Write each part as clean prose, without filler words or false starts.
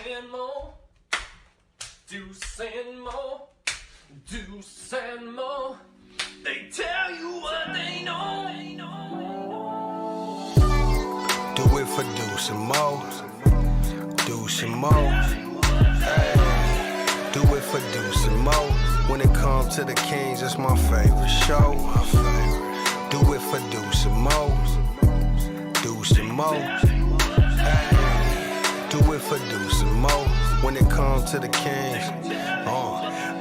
and Mo. Deuce and Mo. Deuce and Mo. They tell you what they know. Do it for Deuce and Mo. Deuce and Mo. Hey. Do it for Deuce and Mo. When it comes to the Kings, it's my favorite show. Do it for Deuce and Mo. Deuce and Mo. Hey. Do it for Deuce and Mo. When it comes to the Kings.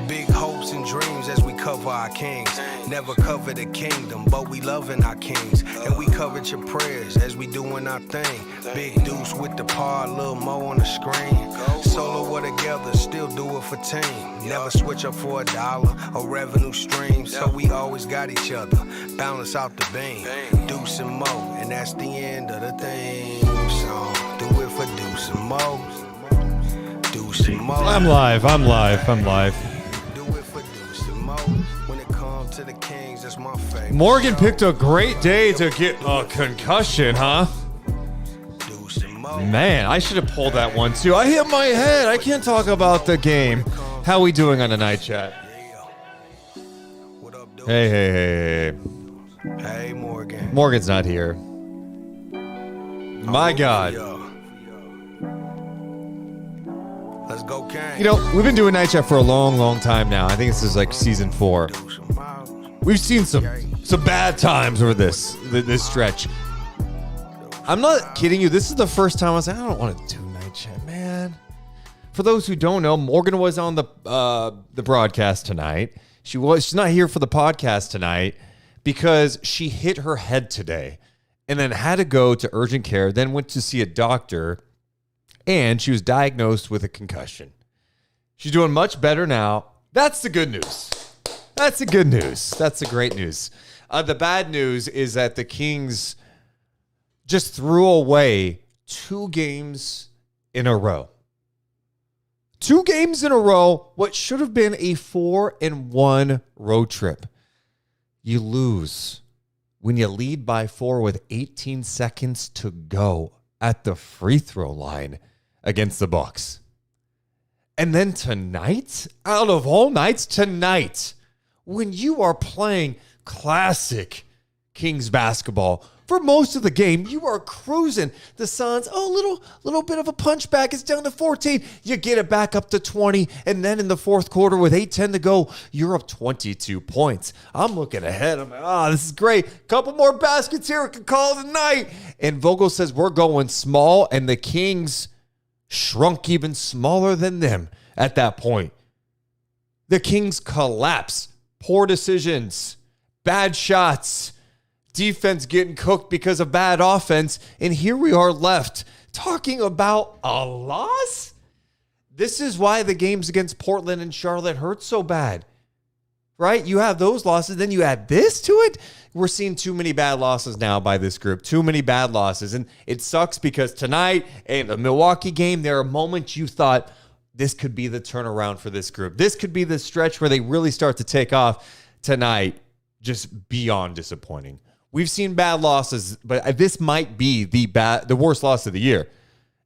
Big hopes and dreams as we cover our kings. Never cover the kingdom, but we loving our kings. And we covered your prayers as we doing our thing. Big Deuce with the pod, Lil Mo on the screen. Solo or together, still do it for team. Never switch up for $1 or revenue stream. So we always got each other, balance out the beam. Deuce and Mo, and that's the end of the theme song. Do it for Deuce and Mo. Deuce and Mo. I'm live. Morgan picked a great day to get a concussion, huh? Man, I should have pulled that one too. I hit my head. I can't talk about the game. How we doing on the night chat? Hey. Hey, Morgan. Morgan's not here. My God. Let's go, Kang. You know, we've been doing night chat for a long time now. I think this is like season 4. We've seen some bad times over this stretch. I'm not kidding you. This is the first time I was like, I don't want to do night chat, man. For those who don't know, Morgan was on the broadcast tonight. She's not here for the podcast tonight because she hit her head today and then had to go to urgent care, then went to see a doctor, and she was diagnosed with a concussion. She's doing much better now. That's the good news. That's the good news. That's the great news. The bad news is that the Kings just threw away 2 games in a row. 2 games in a row, what should have been a 4-1 road trip. You lose when you lead by 4 with 18 seconds to go at the free throw line against the Bucks. And then tonight, out of all nights, tonight, when you are playing classic Kings basketball, for most of the game, you are cruising. The Suns, little bit of a punchback. It's down to 14. You get it back up to 20. And then in the fourth quarter with 8:10 to go, you're up 22 points. I'm looking ahead. I'm like, this is great. Couple more baskets here. We can call it a night. And Vogel says we're going small. And the Kings shrunk even smaller than them at that point. The Kings collapse. Poor decisions. Bad shots. Defense getting cooked because of bad offense. And here we are left talking about a loss? This is why the games against Portland and Charlotte hurt so bad, right? You have those losses, then you add this to it. We're seeing too many bad losses now by this group. Too many bad losses. And it sucks because tonight and the Milwaukee game, there are moments you thought this could be the turnaround for this group. This could be the stretch where they really start to take off. Tonight, just beyond disappointing. We've seen bad losses, but this might be the worst loss of the year.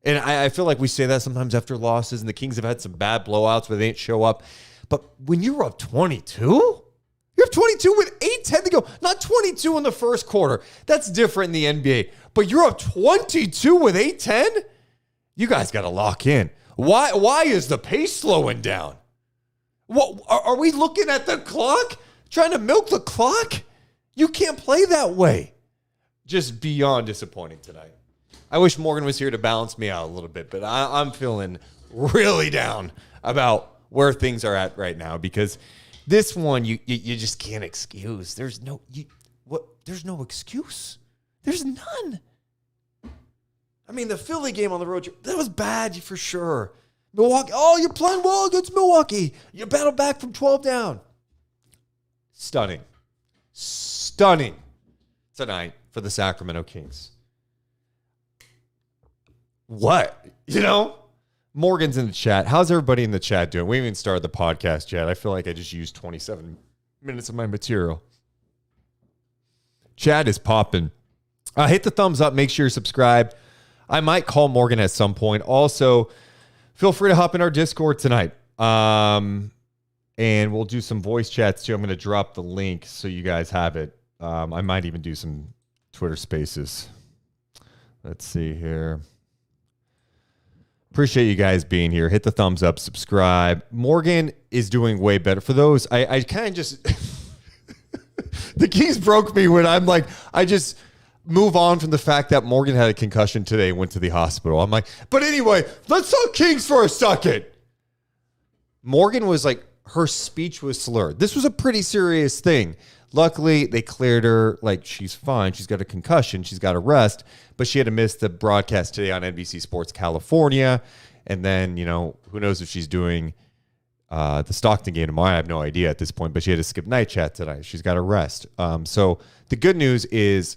And I feel like we say that sometimes after losses, and the Kings have had some bad blowouts where they didn't show up. But when you're up 22, you're up 22 with 8:10 to go. Not 22 in the first quarter. That's different in the NBA. But you're up 22 with 8:10? You guys got to lock in. Why is the pace slowing down? What, are we looking at the clock? Trying to milk the clock? You can't play that way. Just beyond disappointing tonight. I wish Morgan was here to balance me out a little bit, but I'm feeling really down about where things are at right now because this one you just can't excuse. There's no excuse. There's none. I mean, the Philly game on the road, that was bad for sure. Milwaukee, you're playing well against Milwaukee. You battled back from 12 down. Stunning tonight for the Sacramento Kings. What? Morgan's in the chat. How's everybody in the chat doing? We haven't even started the podcast yet. I feel like I just used 27 minutes of my material. Chat is popping. Hit the thumbs up. Make sure you're subscribed. I might call Morgan at some point. Also, Feel free to hop in our Discord tonight. And we'll do some voice chats too. I'm going to drop the link so you guys have it. I might even do some Twitter spaces. Let's see here. Appreciate you guys being here. Hit the thumbs up, subscribe. Morgan is doing way better. For those, I kind of just... the Kings broke me when I'm like, I just move on from the fact that Morgan had a concussion today and went to the hospital. I'm like, but anyway, let's talk Kings for a second. Morgan was like, her speech was slurred. This was a pretty serious thing. Luckily, they cleared her. Like, she's fine. She's got a concussion. She's got a rest. But she had to miss the broadcast today on NBC Sports California. And then, who knows if she's doing the Stockton game tomorrow. I have no idea at this point. But she had to skip night chat tonight. She's got a rest. So the good news is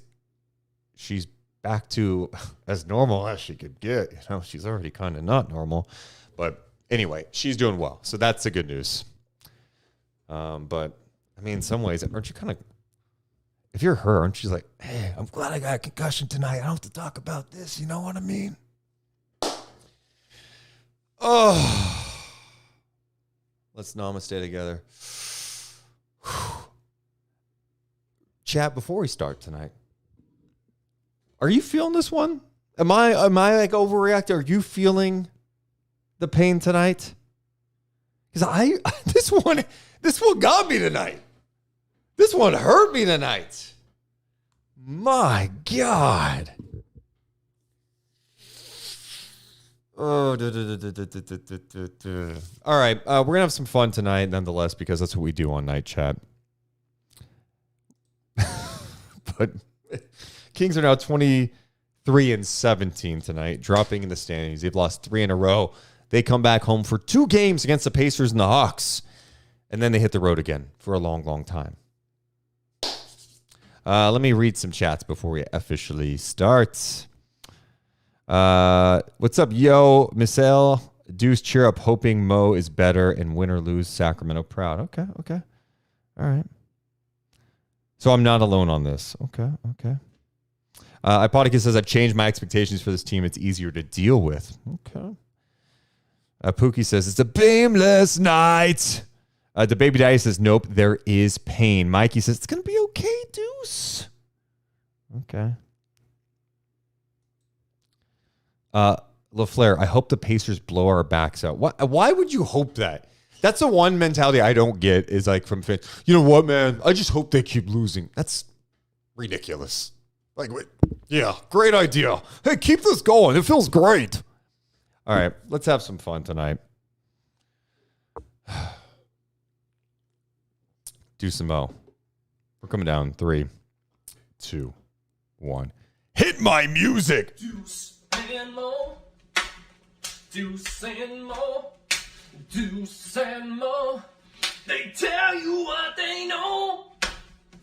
she's back to as normal as she could get. She's already kind of not normal. But anyway, she's doing well. So that's the good news. But I mean, in some ways, aren't you kind of, if you're her, aren't you like, hey, I'm glad I got a concussion tonight. I don't have to talk about this. You know what I mean? Oh, let's namaste together. Chat before we start tonight. Are you feeling this one? Am I like overreacting? Are you feeling the pain tonight? Because this one got me tonight. This one hurt me tonight. My God. Oh, all right. We're going to have some fun tonight, nonetheless, because that's what we do on Night Chat. But Kings are now 23-17 tonight, dropping in the standings. They've lost 3 in a row. They come back home for 2 games against the Pacers and the Hawks. And then they hit the road again for a long, long time. Let me read some chats before we officially start. What's up, yo, Michelle? Deuce, cheer up, hoping Mo is better and win or lose, Sacramento proud. Okay. All right. So I'm not alone on this. Okay. Ipodicus says, I've changed my expectations for this team. It's easier to deal with. Okay. Pookie says, it's a beamless night. The baby daddy says, nope, there is pain. Mikey says, it's going to be okay, Deuce. Okay. LaFleur, I hope the Pacers blow our backs out. Why would you hope that? That's the one mentality I don't get is like from fans. You know what, man? I just hope they keep losing. That's ridiculous. Like, wait, yeah, great idea. Hey, keep this going. It feels great. All right, let's have some fun tonight. Deuce Mo. We're coming down. 3, 2, 1. Hit my music. Deuce and Mo. Deuce and Mo. Deuce and Mo. They tell you what they know.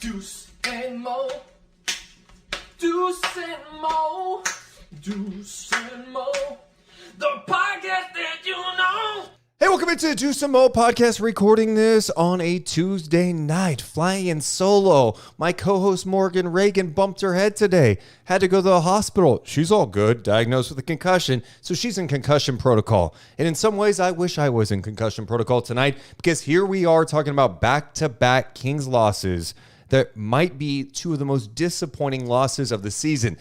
Deuce and Mo. Deuce and Mo. Deuce and Mo. The podcast that you know. Hey, welcome into the Deuce Mo podcast, recording this on a Tuesday night, flying in solo. My co-host Morgan Reagan bumped her head today, had to go to the hospital. She's all good, diagnosed with a concussion, so she's in concussion protocol. And in some ways, I wish I was in concussion protocol tonight, because here we are talking about back-to-back Kings losses that might be 2 of the most disappointing losses of the season.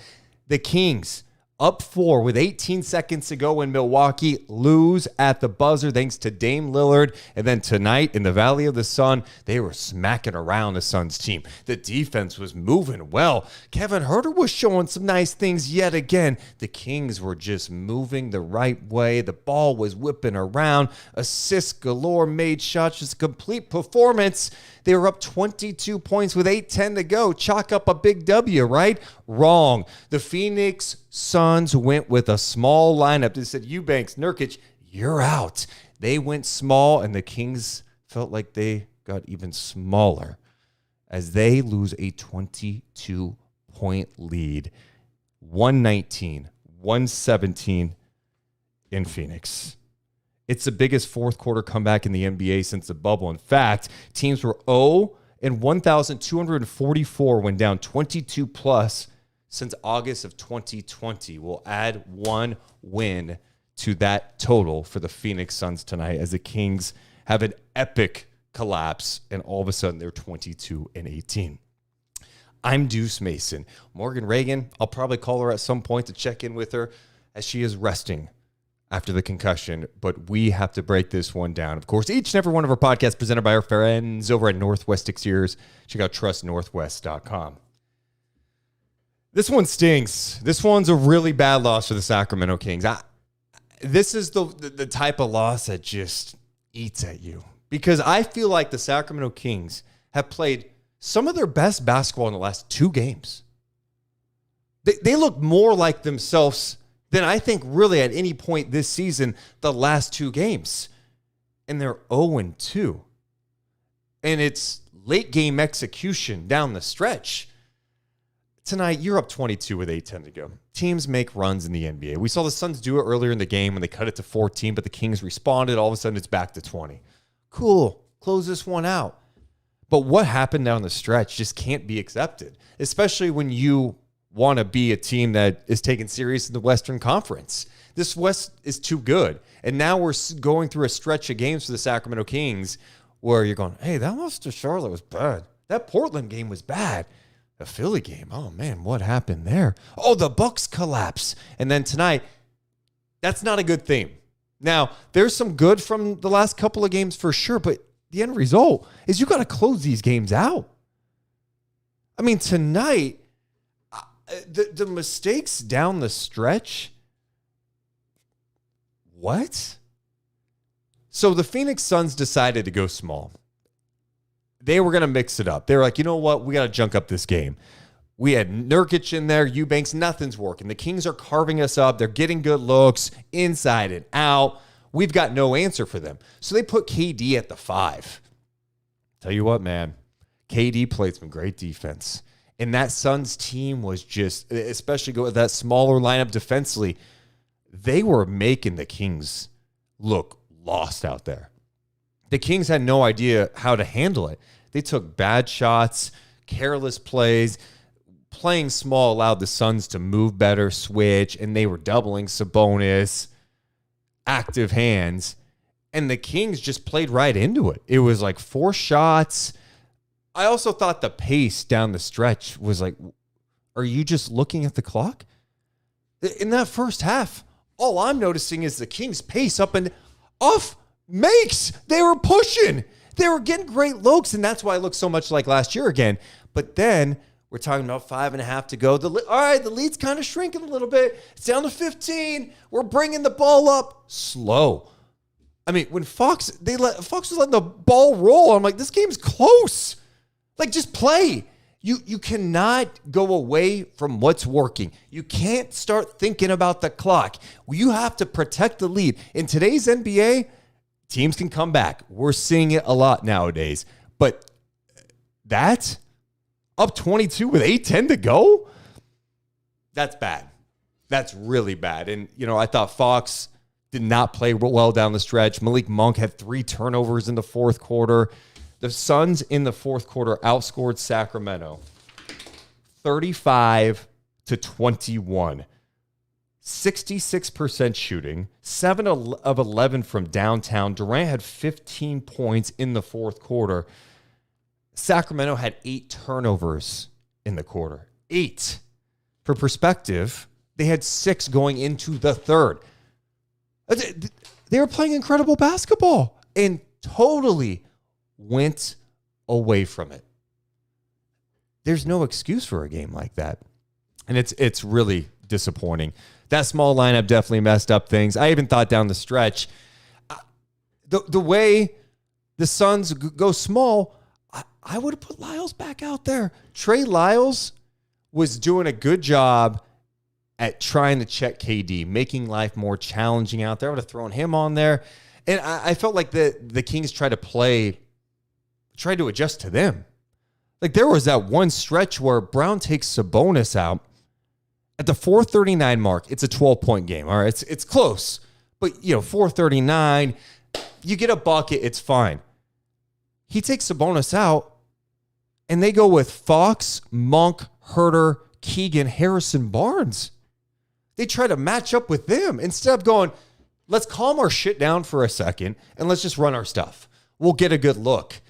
The Kings, up 4 with 18 seconds to go in Milwaukee, lose at the buzzer thanks to Dame Lillard. And then tonight in the Valley of the Sun, they were smacking around the Suns team. The defense was moving well. Kevin Huerter was showing some nice things yet again. The Kings were just moving the right way. The ball was whipping around. Assists galore, made shots, just a complete performance. They were up 22 points with 8:10 to go. Chalk up a big W, right? Wrong. The Phoenix Suns went with a small lineup. They said, Eubanks, Nurkic, you're out. They went small, and the Kings felt like they got even smaller as they lose a 22-point lead. 119-117 in Phoenix. It's the biggest fourth quarter comeback in the NBA since the bubble. In fact, teams were 0-1,244 when down 22+ since August of 2020. We'll add 1 win to that total for the Phoenix Suns tonight as the Kings have an epic collapse and all of a sudden they're 22-18. I'm Deuce Mason. Morgan Reagan, I'll probably call her at some point to check in with her as she is resting after the concussion, but we have to break this one down. Of course, each and every one of our podcasts presented by our friends over at Northwest Exteriors. Check out trustnorthwest.com. This one stinks. This one's a really bad loss for the Sacramento Kings. This is the type of loss that just eats at you, because I feel like the Sacramento Kings have played some of their best basketball in the last 2 games. They look more like themselves than I think really at any point this season, the last 2 games. And they're 0-2. And it's late game execution down the stretch. Tonight, you're up 22 with 8:10 to go. Teams make runs in the NBA. We saw the Suns do it earlier in the game when they cut it to 14, but the Kings responded. All of a sudden, it's back to 20. Cool. Close this one out. But what happened down the stretch just can't be accepted, especially when you want to be a team that is taken serious in the Western Conference. This West is too good. And now we're going through a stretch of games for the Sacramento Kings where you're going, hey, that loss to Charlotte was bad. That Portland game was bad. The Philly game, oh, man, what happened there? Oh, the Bucks collapse. And then tonight, that's not a good theme. Now, there's some good from the last couple of games for sure, but the end result is you got to close these games out. I mean, tonight, the mistakes down the stretch, what? So the Phoenix Suns decided to go small. They were going to mix it up. They were like, you know what? We got to junk up this game. We had Nurkic in there, Eubanks, nothing's working. The Kings are carving us up. They're getting good looks inside and out. We've got no answer for them. So they put KD at the 5. Tell you what, man, KD played some great defense. And that Suns team was just, especially go with that smaller lineup defensively, they were making the Kings look lost out there. The Kings had no idea how to handle it. They took bad shots, careless plays. Playing small allowed the Suns to move better, switch, and they were doubling Sabonis, active hands, and the Kings just played right into it. It was like 4 shots. I also thought the pace down the stretch was like, are you just looking at the clock? In that first half, all I'm noticing is the Kings pace up and off makes. They were pushing. They were getting great looks, and that's why it looked so much like last year again. But then we're talking about 5.5 to go. All right, the lead's kind of shrinking a little bit. It's down to 15. We're bringing the ball up slow. I mean, when Fox was letting the ball roll, I'm like, this game's close. Like, just play. You cannot go away from what's working. You can't start thinking about the clock. You have to protect the lead. In today's NBA, teams can come back. We're seeing it a lot nowadays. But that, up 22 with 8:10 to go, that's bad. That's really bad. And, I thought Fox did not play well down the stretch. Malik Monk had 3 turnovers in the fourth quarter. The Suns in the fourth quarter outscored Sacramento 35-21. 66% shooting, 7 of 11 from downtown. Durant had 15 points in the fourth quarter. Sacramento had 8 turnovers in the quarter. 8. For perspective, they had 6 going into the third. They were playing incredible basketball and totally went away from it. There's no excuse for a game like that. And it's really disappointing. That small lineup definitely messed up things. I even thought down the stretch, the way the Suns go small, I would have put Lyles back out there. Trey Lyles was doing a good job at trying to check KD, making life more challenging out there. I would have thrown him on there. And I felt like the Kings tried to adjust to them. Like, there was that one stretch where Brown takes Sabonis out. At the 4:39 mark, it's a 12-point game. All right, it's close. But, 4:39, you get a bucket, it's fine. He takes Sabonis out, and they go with Fox, Monk, Herter, Keegan, Harrison Barnes. They try to match up with them instead of going, Let's calm our shit down for a second and let's just run our stuff. We'll get a good look.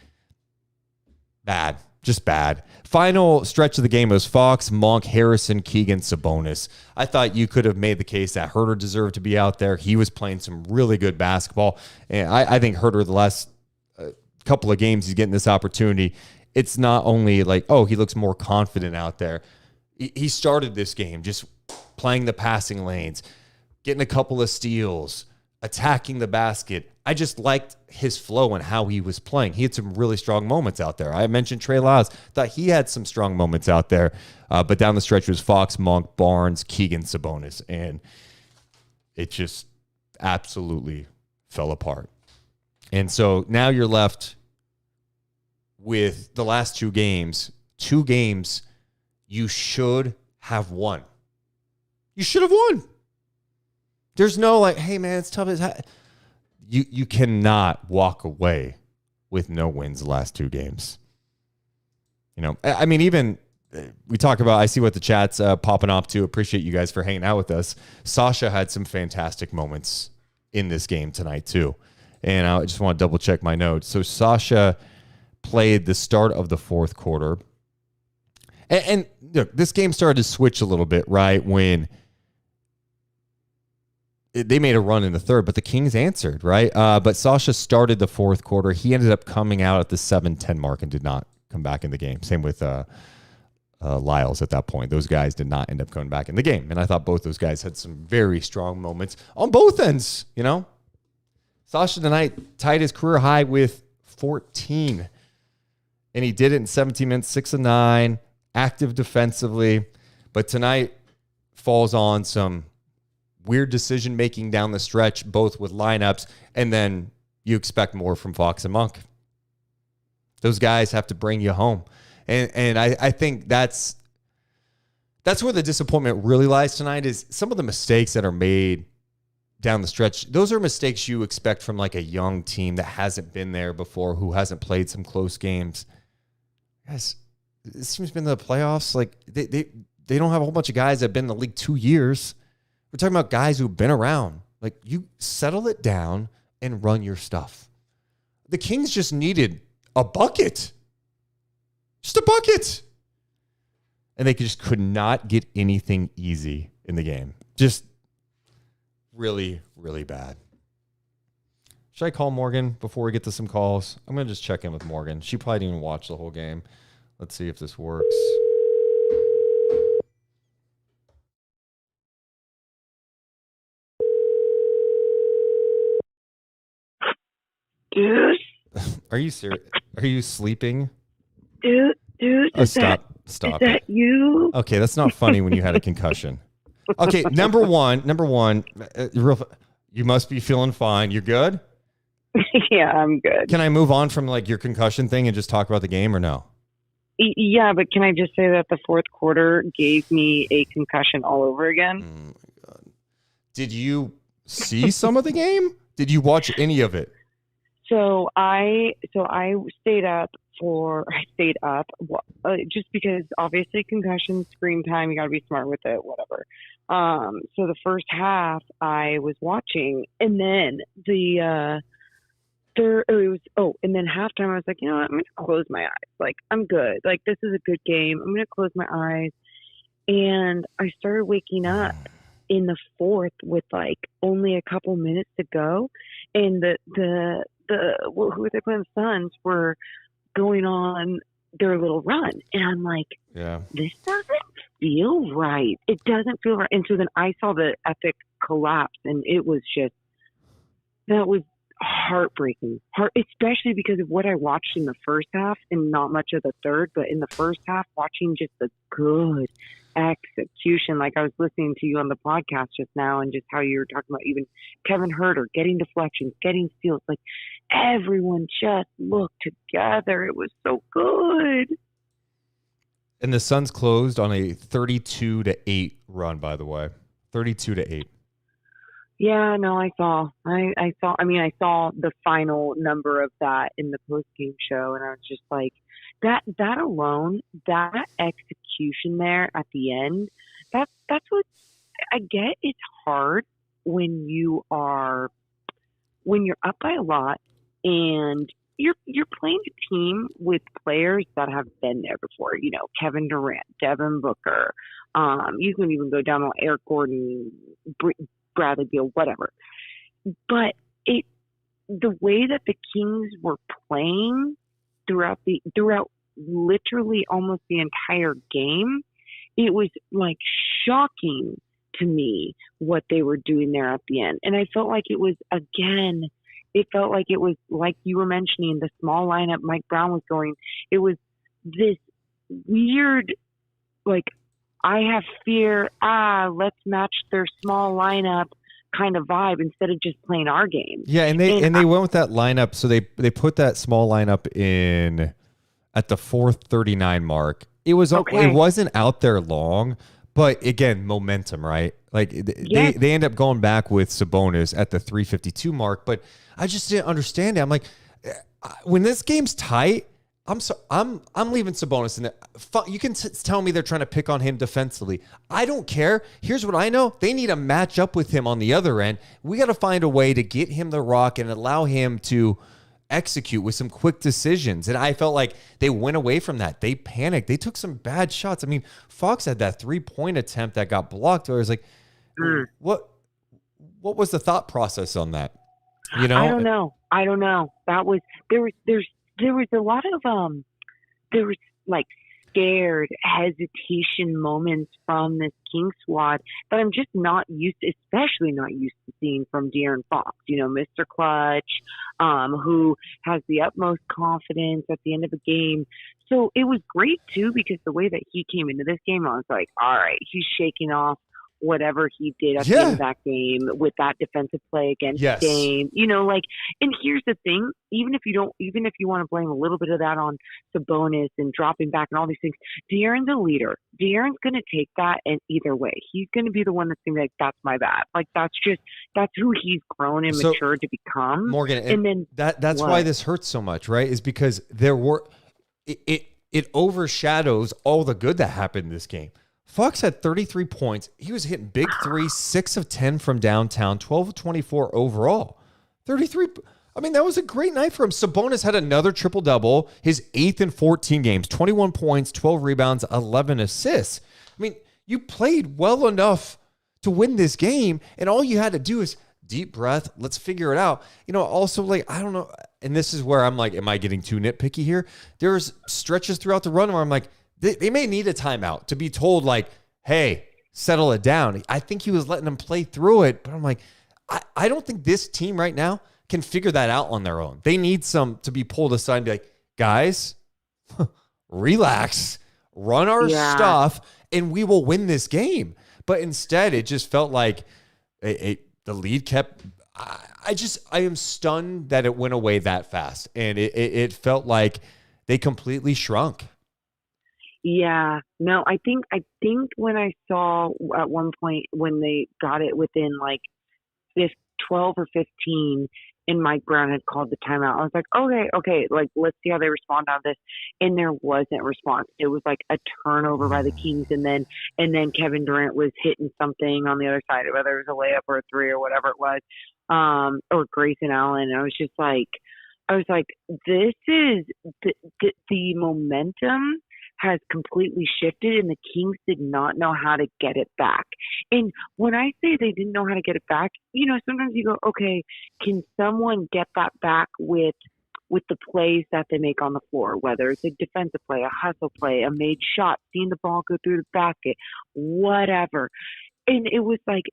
Bad. Just bad. Final stretch of the game was Fox, Monk, Harrison, Keegan, Sabonis. I thought you could have made the case that Herter deserved to be out there. He was playing some really good basketball. And I think Herter, the last couple of games, he's getting this opportunity. It's not only like, oh, he looks more confident out there. He started this game just playing the passing lanes, getting a couple of steals, attacking the basket. I just liked his flow and how he was playing. He had some really strong moments out there. I mentioned Trey Lyles. Thought he had some strong moments out there. But down the stretch was Fox, Monk, Barnes, Keegan, Sabonis. And it just absolutely fell apart. And so now you're left with the last two games you should have won. You should have won. There's no like, hey, man, it's tough. You cannot walk away with no wins the last two games. You know, I mean, even we talk about, I see what the chat's popping up to. Appreciate you guys for hanging out with us. Sasha had some fantastic moments in this game tonight, too. And I just want to double check my notes. So Sasha played the start of the fourth quarter. And look, this game started to switch a little bit, right? When they made a run in the third, but the Kings answered, right? But Sasha started the fourth quarter. He ended up coming out at the 7:10 mark and did not come back in the game. Same with Lyles at that point. Those guys did not end up coming back in the game. And I thought both those guys had some very strong moments on both ends, you know? Sasha tonight tied his career high with 14. And he did it in 17 minutes, 6 of 9, active defensively. But tonight falls on some weird decision-making down the stretch, both with lineups, and then you expect more from Fox and Monk. Those guys have to bring you home. And I think that's where the disappointment really lies tonight, is some of the mistakes that are made down the stretch. Those are mistakes you expect from like a young team that hasn't been there before, who hasn't played some close games. Guys, this team's been in the playoffs. Like they don't have a whole bunch of guys that have been in the league 2 years. We're talking about guys who've been around. Like, you settle it down and run your stuff. The Kings just needed a bucket. Just a bucket. And they just could not get anything easy in the game. Just really, really bad. Should I call Morgan before we get to some calls? I'm going to just check in with Morgan. She probably didn't even watch the whole game. Let's see if this works. Dude. Are you serious? Are you sleeping? Dude, Oh, stop. Is that you? Okay, that's not funny when you had a concussion. Okay, number one, you must be feeling fine. You're good? Yeah, I'm good. Can I move on from like your concussion thing and just talk about the game, or no? Yeah, but can I just say that the fourth quarter gave me a concussion all over again? Oh my God. Did you see some of the game? Did you watch any of it? So I stayed up just because obviously concussion, screen time, you got to be smart with it, whatever. So the first half I was watching, and then and then halftime I was like, you know what, I'm going to close my eyes. Like, I'm good. Like, this is a good game. I'm going to close my eyes. And I started waking up in the fourth with like only a couple minutes to go. And who were they playing? The Suns were going on their little run. And I'm like, yeah, this doesn't feel right. It doesn't feel right. And so then I saw the epic collapse, and it was that was heartbreaking, especially because of what I watched in the first half and not much of the third, but in the first half, watching just the good execution. Like, I was listening to you on the podcast just now, and just how you were talking about even Kevin Herter getting deflections, getting steals. Like, everyone just looked together. It was so good. And the Suns closed on a 32-8 run, by the way. 32-8. Yeah, no, I saw the final number of that in the post-game show, and I was just like, that alone, that execution there at the end, that's what I get. It's hard, when you're up by a lot and you're playing a team with players that have been there before. You know, Kevin Durant, Devin Booker. You can even go down on Eric Gordon, Bradley Beal, whatever. But the way that the Kings were playing throughout literally almost the entire game, it was like shocking to me what they were doing there at the end. And I felt like it was like you were mentioning, the small lineup Mike Brown was going. It was this weird, like, I have fear, let's match their small lineup kind of vibe instead of just playing our game. Yeah, and they went with that lineup. So they put that small lineup in at the 4:39 mark. It was okay. It wasn't out there long, but again, momentum, right? Like they end up going back with Sabonis at the 3:52 mark, but I just didn't understand it. I'm like, when this game's tight, I'm leaving Sabonis in it. You can tell me they're trying to pick on him defensively. I don't care. Here's what I know. They need to match up with him on the other end. We got to find a way to get him the rock and allow him to execute with some quick decisions. And I felt like they went away from that. They panicked. They took some bad shots. I mean, Fox had that 3-point attempt that got blocked. Where I was like, what was the thought process on that? You know, I don't know. That was there was a lot of there was like scared hesitation moments from this King squad that I'm just especially not used to seeing from De'Aaron Fox. You know, Mr. Clutch, who has the utmost confidence at the end of a game. So it was great too, because the way that he came into this game, I was like, all right, he's shaking off whatever he did at the end of that game with that defensive play against Dame. You know, like, and here's the thing, even if you want to blame a little bit of that on Sabonis and dropping back and all these things, De'Aaron's a leader. De'Aaron's going to take that, and either way, he's going to be the one that's going to be like, that's my bad. Like, that's who he's grown and matured to become. Morgan, and then that's why this hurts so much, right? Is because it overshadows all the good that happened in this game. Fox had 33 points. He was hitting big threes, 6 of 10 from downtown, 12 of 24 overall. 33. I mean, that was a great night for him. Sabonis had another triple-double, his 8th in 14 games, 21 points, 12 rebounds, 11 assists. I mean, you played well enough to win this game, and all you had to do is deep breath. Let's figure it out. You know, also, like, I don't know, and this is where I'm like, am I getting too nitpicky here? There's stretches throughout the run where I'm like, they may need a timeout to be told, like, hey, settle it down. I think he was letting them play through it, but I'm like, I don't think this team right now can figure that out on their own. They need some to be pulled aside and be like, guys, relax, run our stuff, and we will win this game. But instead, it just felt like the lead kept. I am stunned that it went away that fast, and it felt like they completely shrunk. Yeah, no, I think when I saw at one point when they got it within like 12 or 15 and Mike Brown had called the timeout, I was like, okay, like, let's see how they respond on this. And there wasn't response. It was like a turnover by the Kings, and then Kevin Durant was hitting something on the other side, whether it was a layup or a three or whatever it was, or Grayson Allen. And I was like, this is the momentum has completely shifted, and the Kings did not know how to get it back. And when I say they didn't know how to get it back, you know, sometimes you go, okay, can someone get that back with the plays that they make on the floor, whether it's a defensive play, a hustle play, a made shot, seeing the ball go through the basket, whatever. And it was like,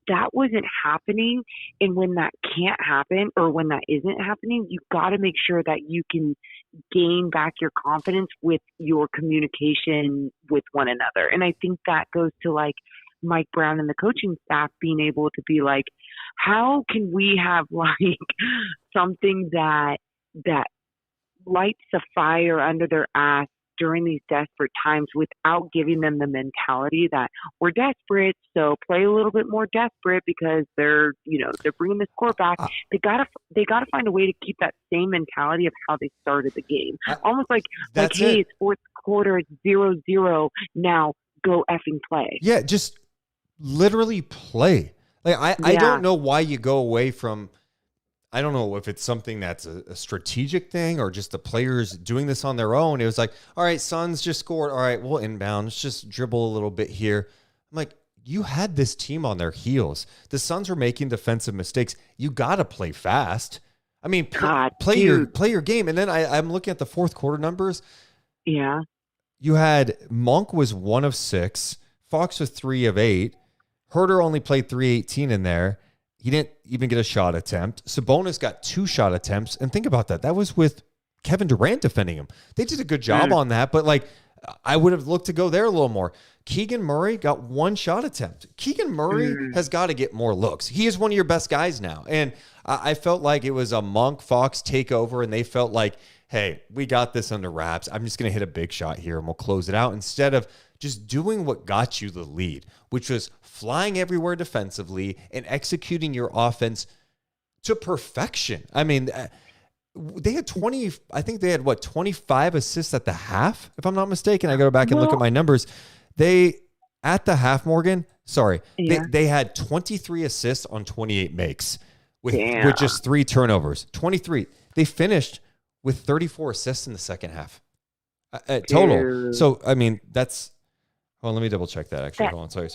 that wasn't happening. And when that can't happen, or when that isn't happening, you got to make sure that you can gain back your confidence with your communication with one another. And I think that goes to like Mike Brown and the coaching staff being able to be like, how can we have like something that lights a fire under their ass during these desperate times without giving them the mentality that we're desperate, so play a little bit more desperate because they're bringing the score back. They gotta find a way to keep that same mentality of how they started the game. Almost like hey, it's fourth quarter, it's 0-0. Now go effing play. Yeah, just literally play. Like I don't know why you go away from. I don't know if it's something that's a strategic thing or just the players doing this on their own. It was like, all right, Suns just scored. All right, we'll inbound. Let's just dribble a little bit here. I'm like, you had this team on their heels. The Suns were making defensive mistakes. You got to play fast. I mean, play your game. And then I'm looking at the fourth quarter numbers. Yeah. You had Monk was 1 of 6. Fox was 3 of 8. Herter only played 318 in there. He didn't even get a shot attempt. Sabonis got 2 shot attempts. And think about that. That was with Kevin Durant defending him. They did a good job on that, but like I would have looked to go there a little more. Keegan Murray got 1 shot attempt. Keegan Murray has got to get more looks. He is one of your best guys now. And I felt like it was a Monk-Fox takeover, and they felt like, hey, we got this under wraps. I'm just going to hit a big shot here, and we'll close it out instead of just doing what got you the lead, which was flying everywhere defensively and executing your offense to perfection. I mean, they had 20, I think they had 25 assists at the half, if I'm not mistaken. I go back and look at my numbers. They, at the half, Morgan, they had 23 assists on 28 makes with just 3 turnovers. 23. They finished with 34 assists in the second half total. So, I mean, that's, well, let me double check that actually. Hold on. Sorry.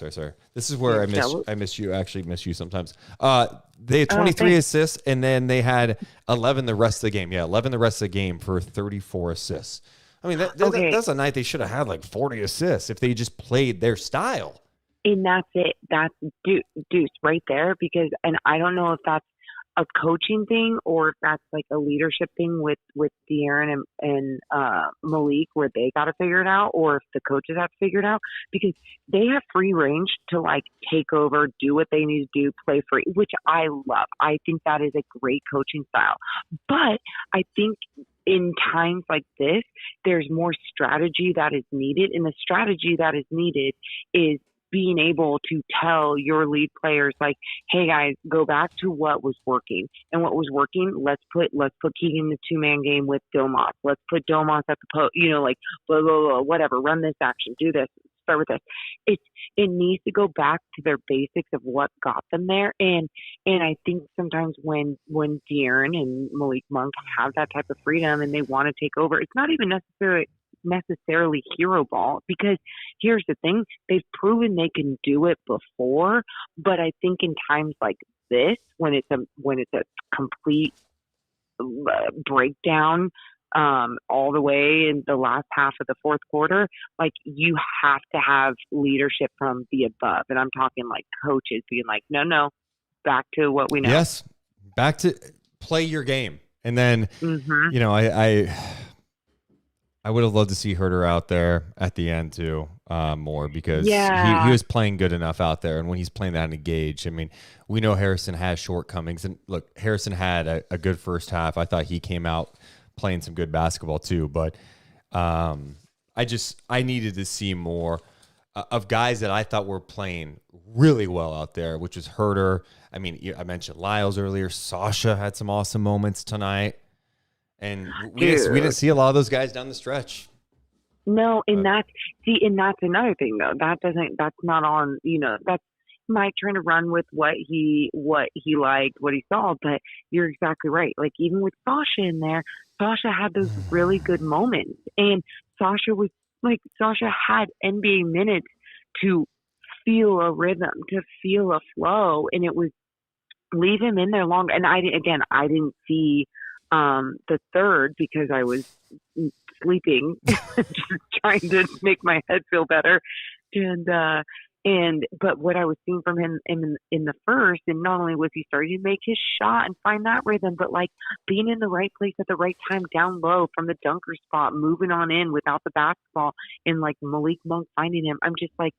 This is where I miss you sometimes. They had 23 assists, and then they had 11 the rest of the game. Yeah, 11 the rest of the game for 34 assists. I mean, that's a night they should have had like 40 assists if they just played their style. And that's it. That's Deuce right there. Because, and I don't know if that's a coaching thing or if that's like a leadership thing with De'Aaron and Malik, where they got to figure it out, or if the coaches have to figure it out, because they have free range to like take over, do what they need to do, play free, which I love. I think that is a great coaching style. But I think in times like this, there's more strategy that is needed. And the strategy that is needed is being able to tell your lead players, like, hey guys, go back to what was working. And what was working, let's put Keegan in the 2-man game with Domas. Let's put Domas at the post, like blah, blah, blah, whatever, run this action, do this, start with this. It needs to go back to their basics of what got them there. And I think sometimes when De'Aaron and Malik Monk have that type of freedom and they want to take over, it's not even necessarily hero ball, because here's the thing, they've proven they can do it before. But I think in times like this, when it's a complete breakdown all the way in the last half of the fourth quarter, like you have to have leadership from the above. And I'm talking like coaches being like, no, back to what we know. Yes, back to play your game. And then I would have loved to see Herter out there at the end too, more, because he was playing good enough out there. And when he's playing that engaged, I mean, we know Harrison has shortcomings. And look, Harrison had a good first half. I thought he came out playing some good basketball too. But I needed to see more of guys that I thought were playing really well out there, which was Herter. I mean, I mentioned Lyles earlier. Sasha had some awesome moments tonight. And we didn't see a lot of those guys down the stretch. No, and that's another thing though. That's not on, that's Mike trying to run with what he liked, what he saw. But you're exactly right. Like even with Sasha in there, Sasha had those really good moments, and Sasha had NBA minutes to feel a rhythm, to feel a flow, and it was leave him in there long. And I didn't see the third because I was sleeping, just trying to make my head feel better. But what I was seeing from him in the first, and not only was he starting to make his shot and find that rhythm, but like being in the right place at the right time down low from the dunker spot, moving on in without the basketball, and like Malik Monk finding him. I'm just like,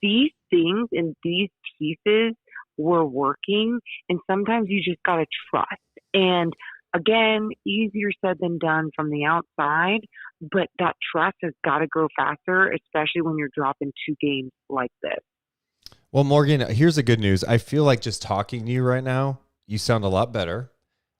these things and these pieces were working, and sometimes you just got to trust. And again, easier said than done from the outside, but that trust has got to grow faster, especially when you're dropping 2 games like this. Well, Morgan, here's the good news. I feel like just talking to you right now, you sound a lot better.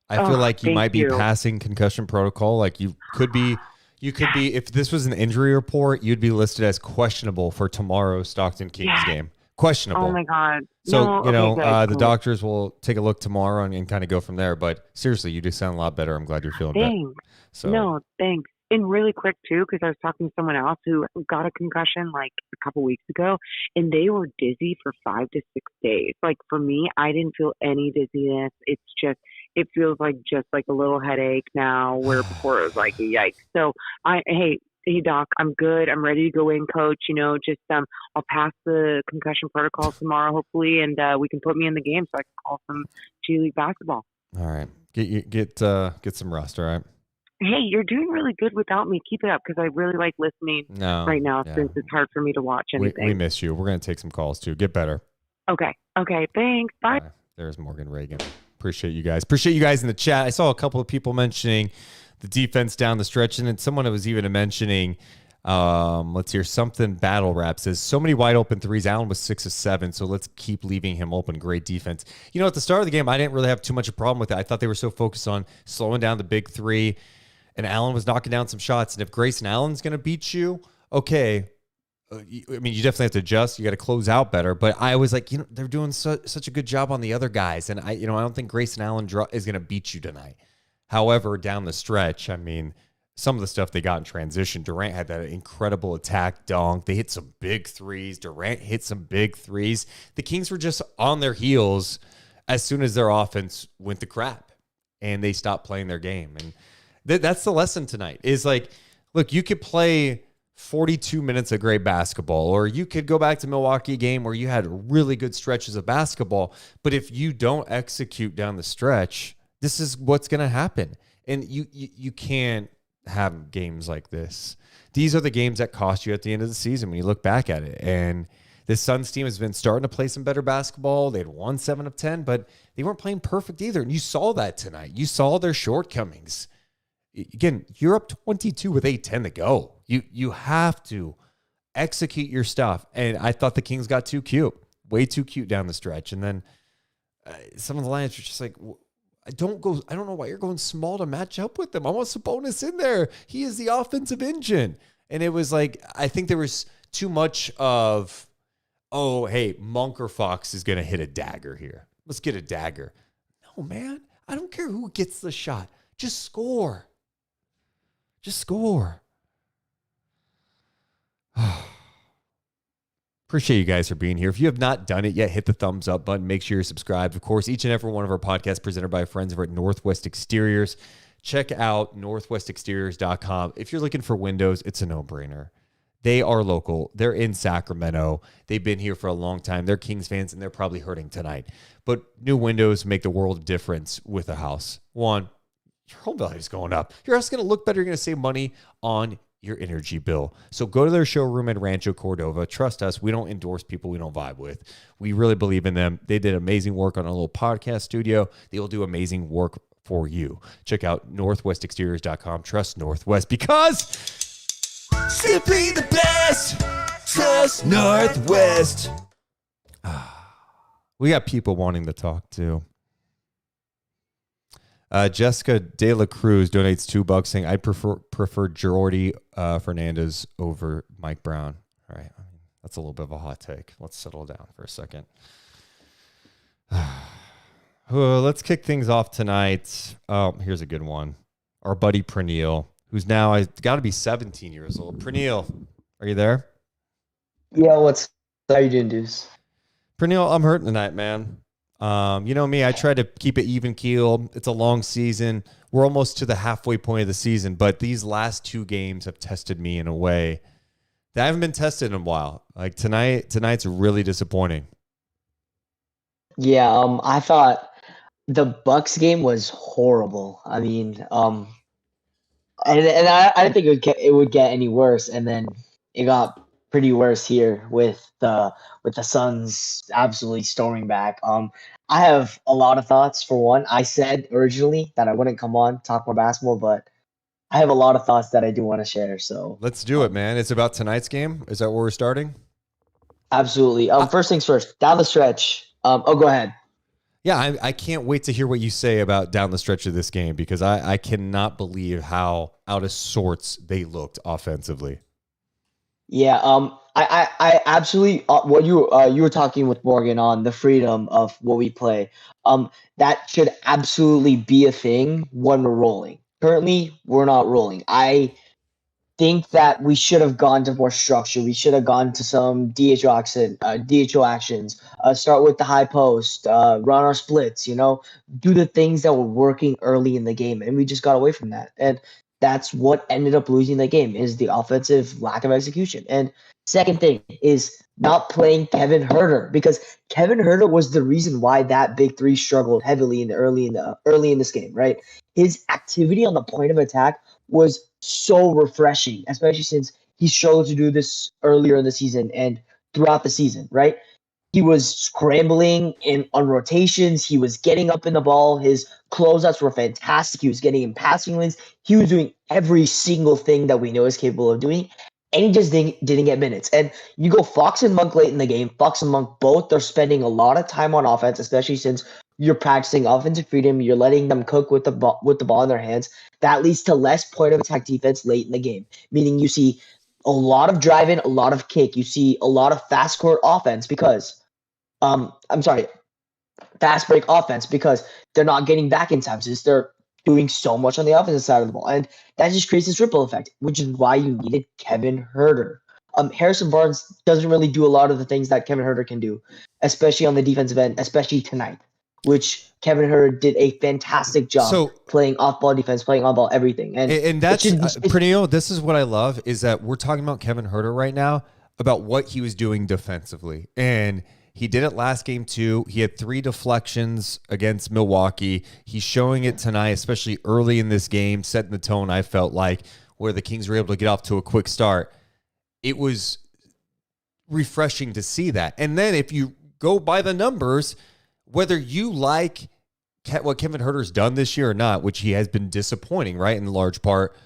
I feel like you might be passing concussion protocol. Like you could be, if this was an injury report, you'd be listed as questionable for tomorrow's Stockton Kings game. questionable. Oh my God. So, No, you know, okay, good, the good. doctors will take a look tomorrow and kind of go from there. But seriously, you do sound a lot better. I'm glad you're feeling better. Thanks. So, No, thanks. And really quick too, because I was talking to someone else who got a concussion like a couple weeks ago, and they were dizzy for 5 to 6 days. Like for me, I didn't feel any dizziness. It's just, it feels like just like a little headache now, where before it was like yikes. So hey doc, I'm good. I'm ready to go in, coach. You know, just I'll pass the concussion protocol tomorrow, hopefully, and we can put me in the game so I can call some G League basketball. all right, get some rest. All right. Hey, you're doing really good without me. Keep it up, because I really like listening right now, since it's hard for me to watch anything. We miss you. We're going to take some calls too. Get better. Okay, thanks. Bye. There's Morgan Reagan. Appreciate you guys. Appreciate you guys in the chat. I saw a couple of people mentioning the defense down the stretch, and then someone was even mentioning, let's hear something. Battle Rap says, so many wide open threes. Allen was 6 of 7, so let's keep leaving him open. Great defense. You know, at the start of the game, I didn't really have too much of a problem with it. I thought they were so focused on slowing down the big three, and Allen was knocking down some shots. And if Grayson Allen's going to beat you, okay. I mean, you definitely have to adjust. You got to close out better. But I was like, you know, they're doing such a good job on the other guys. And I don't think Grayson Allen is going to beat you tonight. However, down the stretch, I mean, some of the stuff they got in transition, Durant had that incredible attack dunk. They hit some big threes. Durant hit some big threes. The Kings were just on their heels as soon as their offense went to crap, and they stopped playing their game. And that's the lesson tonight is like, look, you could play 42 minutes of great basketball, or you could go back to Milwaukee game where you had really good stretches of basketball. But if you don't execute down the stretch, this is what's going to happen. And you can't have games like this. These are the games that cost you at the end of the season when you look back at it. And the Suns team has been starting to play some better basketball. They'd won 7 of 10, but they weren't playing perfect either. And you saw that tonight. You saw their shortcomings. Again, you're up 22 with 8:10 to go. You have to execute your stuff. And I thought the Kings got too cute, way too cute down the stretch. And then some of the Lions were just like, I don't know why you're going small to match up with them. I want Sabonis in there. He is the offensive engine. And it was like, I think there was too much of, oh, hey, Monk or Fox is going to hit a dagger here. Let's get a dagger. No, man, I don't care who gets the shot. Just score. Just score. Appreciate you guys for being here. If you have not done it yet, hit the thumbs up button. Make sure you're subscribed. Of course, each and every one of our podcasts presented by friends over at Northwest Exteriors. Check out northwestexteriors.com. If you're looking for windows, it's a no-brainer. They are local. They're in Sacramento. They've been here for a long time. They're Kings fans, and they're probably hurting tonight. But new windows make the world of difference with a house. One, your home value is going up. Your house is going to look better. You're going to save money on your energy bill. So go to their showroom in Rancho Cordova. Trust us, we don't endorse people we don't vibe with. We really believe in them. They did amazing work on a little podcast studio. They will do amazing work for you. Check out northwestexteriors.com. Trust Northwest because simply the best. Trust Northwest. We got people wanting to talk too. Jessica De La Cruz donates $2 saying, I prefer Jordy Fernandez over Mike Brown. All right. That's a little bit of a hot take. Let's settle down for a second. Let's kick things off tonight. Here's a good one. Our buddy Praneel, who's now got to be 17 years old. Praneel, are you there? Yeah, how you doing, Deuce? Praneel, I'm hurting tonight, man. You know me, I try to keep it even keel. It's a long season. We're almost to the halfway point of the season, but these last 2 games have tested me in a way that I haven't been tested in a while. Like tonight's really disappointing. Yeah, I thought the Bucks game was horrible. I mean, and I didn't think it would get any worse, and then it got pretty worse here with the Suns absolutely storming back. I have a lot of thoughts. For one, I said originally that I wouldn't come on talk more basketball, but I have a lot of thoughts that I do want to share. So let's do it, man. It's about tonight's game. Is that where we're starting? Absolutely. First things first. Down the stretch. Go ahead. Yeah, I can't wait to hear what you say about down the stretch of this game because I cannot believe how out of sorts they looked offensively. Yeah, I absolutely what you were talking with Morgan on the freedom of what we play. That should absolutely be a thing when we're rolling. Currently, we're not rolling. I think that we should have gone to more structure. We should have gone to some DHO actions. Start with the high post, run our splits. Do the things that were working early in the game, and we just got away from that. And that's what ended up losing the game is the offensive lack of execution. And second thing is not playing Kevin Herter because Kevin Herter was the reason why that big three struggled heavily early in this game. Right, his activity on the point of attack was so refreshing, especially since he struggled to do this earlier in the season and throughout the season, right? He was scrambling in on rotations. He was getting up in the ball. His closeouts were fantastic. He was getting in passing lanes. He was doing every single thing that we know is capable of doing. And he just didn't get minutes. And you go Fox and Monk late in the game. Fox and Monk both are spending a lot of time on offense, especially since you're practicing offensive freedom. You're letting them cook with the ball in their hands. That leads to less point of attack defense late in the game, meaning you see a lot of driving, a lot of kick. You see a lot of fast court offense because I'm sorry, fast break offense because they're not getting back in time since they're doing so much on the offensive side of the ball. And that just creates this ripple effect, which is why you needed Kevin Herter. Harrison Barnes doesn't really do a lot of the things that Kevin Herter can do, especially on the defensive end, especially tonight, which Kevin Herter did a fantastic job So playing off-ball defense, playing on-ball everything. and that's Praneel, this is what I love is that we're talking about Kevin Herter right now about what he was doing defensively. And he did it last game too. He had 3 deflections against Milwaukee. He's showing it tonight, especially early in this game, setting the tone, I felt like, where the Kings were able to get off to a quick start. It was refreshing to see that. And then if you go by the numbers, whether you like what Kevin Herter's done this year or not, which he has been disappointing, right, in large part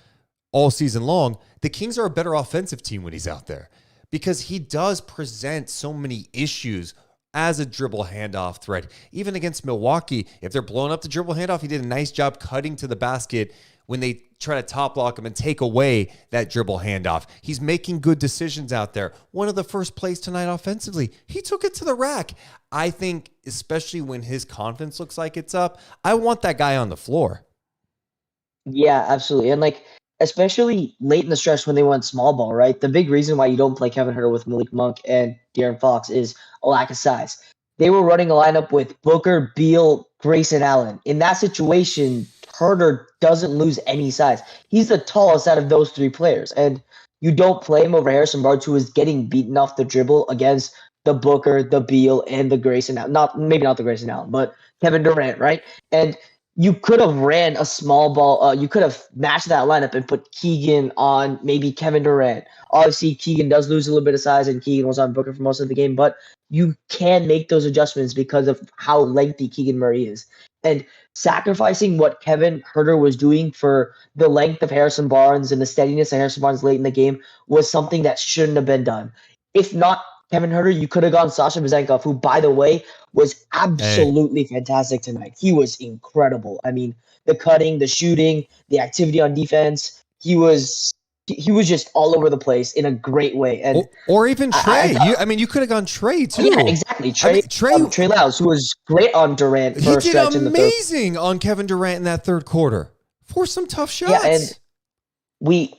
all season long, the Kings are a better offensive team when he's out there because he does present so many issues as a dribble handoff threat. Even against Milwaukee, if they're blowing up the dribble handoff, he did a nice job cutting to the basket when they try to top block him and take away that dribble handoff. He's making good decisions out there. One of the first plays tonight offensively, he took it to the rack. I think, especially when his confidence looks like it's up, I want that guy on the floor. Yeah, absolutely. And especially late in the stretch when they went small ball, right? The big reason why you don't play Kevin Herter with Malik Monk and De'Aaron Fox is a lack of size. They were running a lineup with Booker, Beal, Grayson Allen. In that situation, Herter doesn't lose any size. He's the tallest out of those 3 players. And you don't play him over Harrison Barnes, who is getting beaten off the dribble against the Booker, the Beal, and the Grayson Allen. Maybe not the Grayson Allen, but Kevin Durant, right? And you could have ran a small ball. You could have matched that lineup and put Keegan on maybe Kevin Durant. Obviously, Keegan does lose a little bit of size, and Keegan was on Booker for most of the game, but you can make those adjustments because of how lengthy Keegan Murray is. And sacrificing what Kevin Herter was doing for the length of Harrison Barnes and the steadiness of Harrison Barnes late in the game was something that shouldn't have been done. If not Kevin Herter, you could have gone Sasha Vezenkov, who, by the way, was absolutely fantastic tonight. He was incredible. I mean, the cutting, the shooting, the activity on defense. He was just all over the place in a great way. And or even Trey. You could have gone Trey too. Yeah, exactly. Trey Lyles, who was great on Durant for a stretch in the third. He did amazing on Kevin Durant in that third quarter. Forced some tough shots. Yeah, and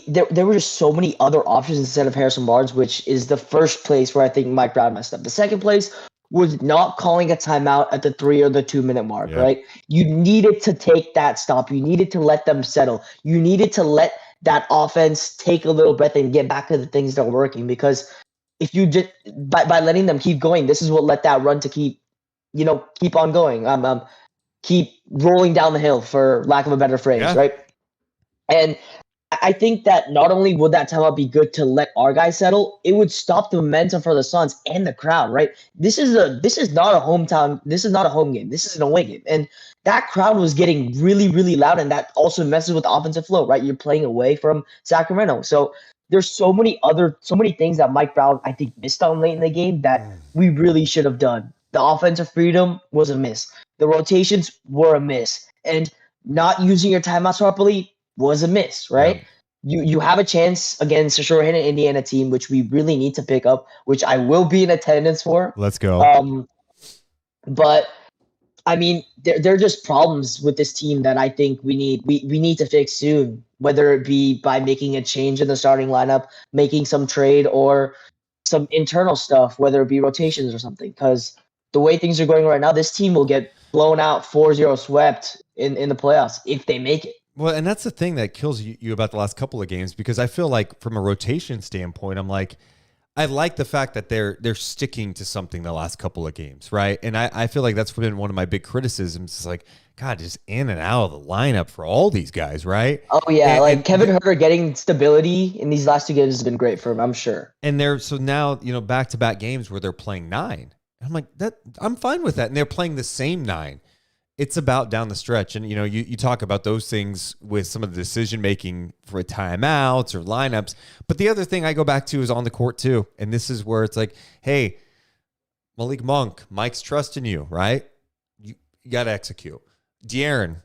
there were just so many other options instead of Harrison Barnes, which is the first place where I think Mike Brown messed up. The second place was not calling a timeout at the 3 or the 2 minute mark, right? You needed to take that stop. You needed to let them settle. You needed to let that offense take a little breath and get back to the things that are working. Because if you just by letting them keep going, this is what let that run to keep on going. Keep rolling down the hill, for lack of a better phrase, right? And I think that not only would that timeout be good to let our guys settle, it would stop the momentum for the Suns and the crowd, right? This is not a hometown. This is not a home game. This is an away game. And that crowd was getting really, really loud, and that also messes with the offensive flow, right? You're playing away from Sacramento. So there's so many things that Mike Brown, I think, missed on late in the game that we really should have done. The offensive freedom was a miss. The rotations were a miss. And not using your timeouts properly was a miss, right? you have a chance against a short-handed Indiana team, which we really need to pick up, which I will be in attendance for. Let's go. But I mean, there are just problems with this team that I think we need to fix soon, whether it be by making a change in the starting lineup, making some trade, or some internal stuff, whether it be rotations or something. Because the way things are going right now, this team will get blown out 4-0 swept in the playoffs if they make it. Well, and that's the thing that kills you about the last couple of games, because I feel like from a rotation standpoint, I'm like, I like the fact that they're sticking to something the last couple of games, right? And I feel like that's been one of my big criticisms. It's like, God, just in and out of the lineup for all these guys, right? Oh yeah, and Kevin Huerter getting stability in these last 2 games has been great for him, I'm sure. And they're so now, back-to-back games where they're playing 9. I'm like, I'm fine with that. And they're playing the same 9. It's about down the stretch. And, you talk about those things with some of the decision-making for timeouts or lineups. But the other thing I go back to is on the court, too. And this is where it's like, hey, Malik Monk, Mike's trusting you, right? You got to execute. De'Aaron,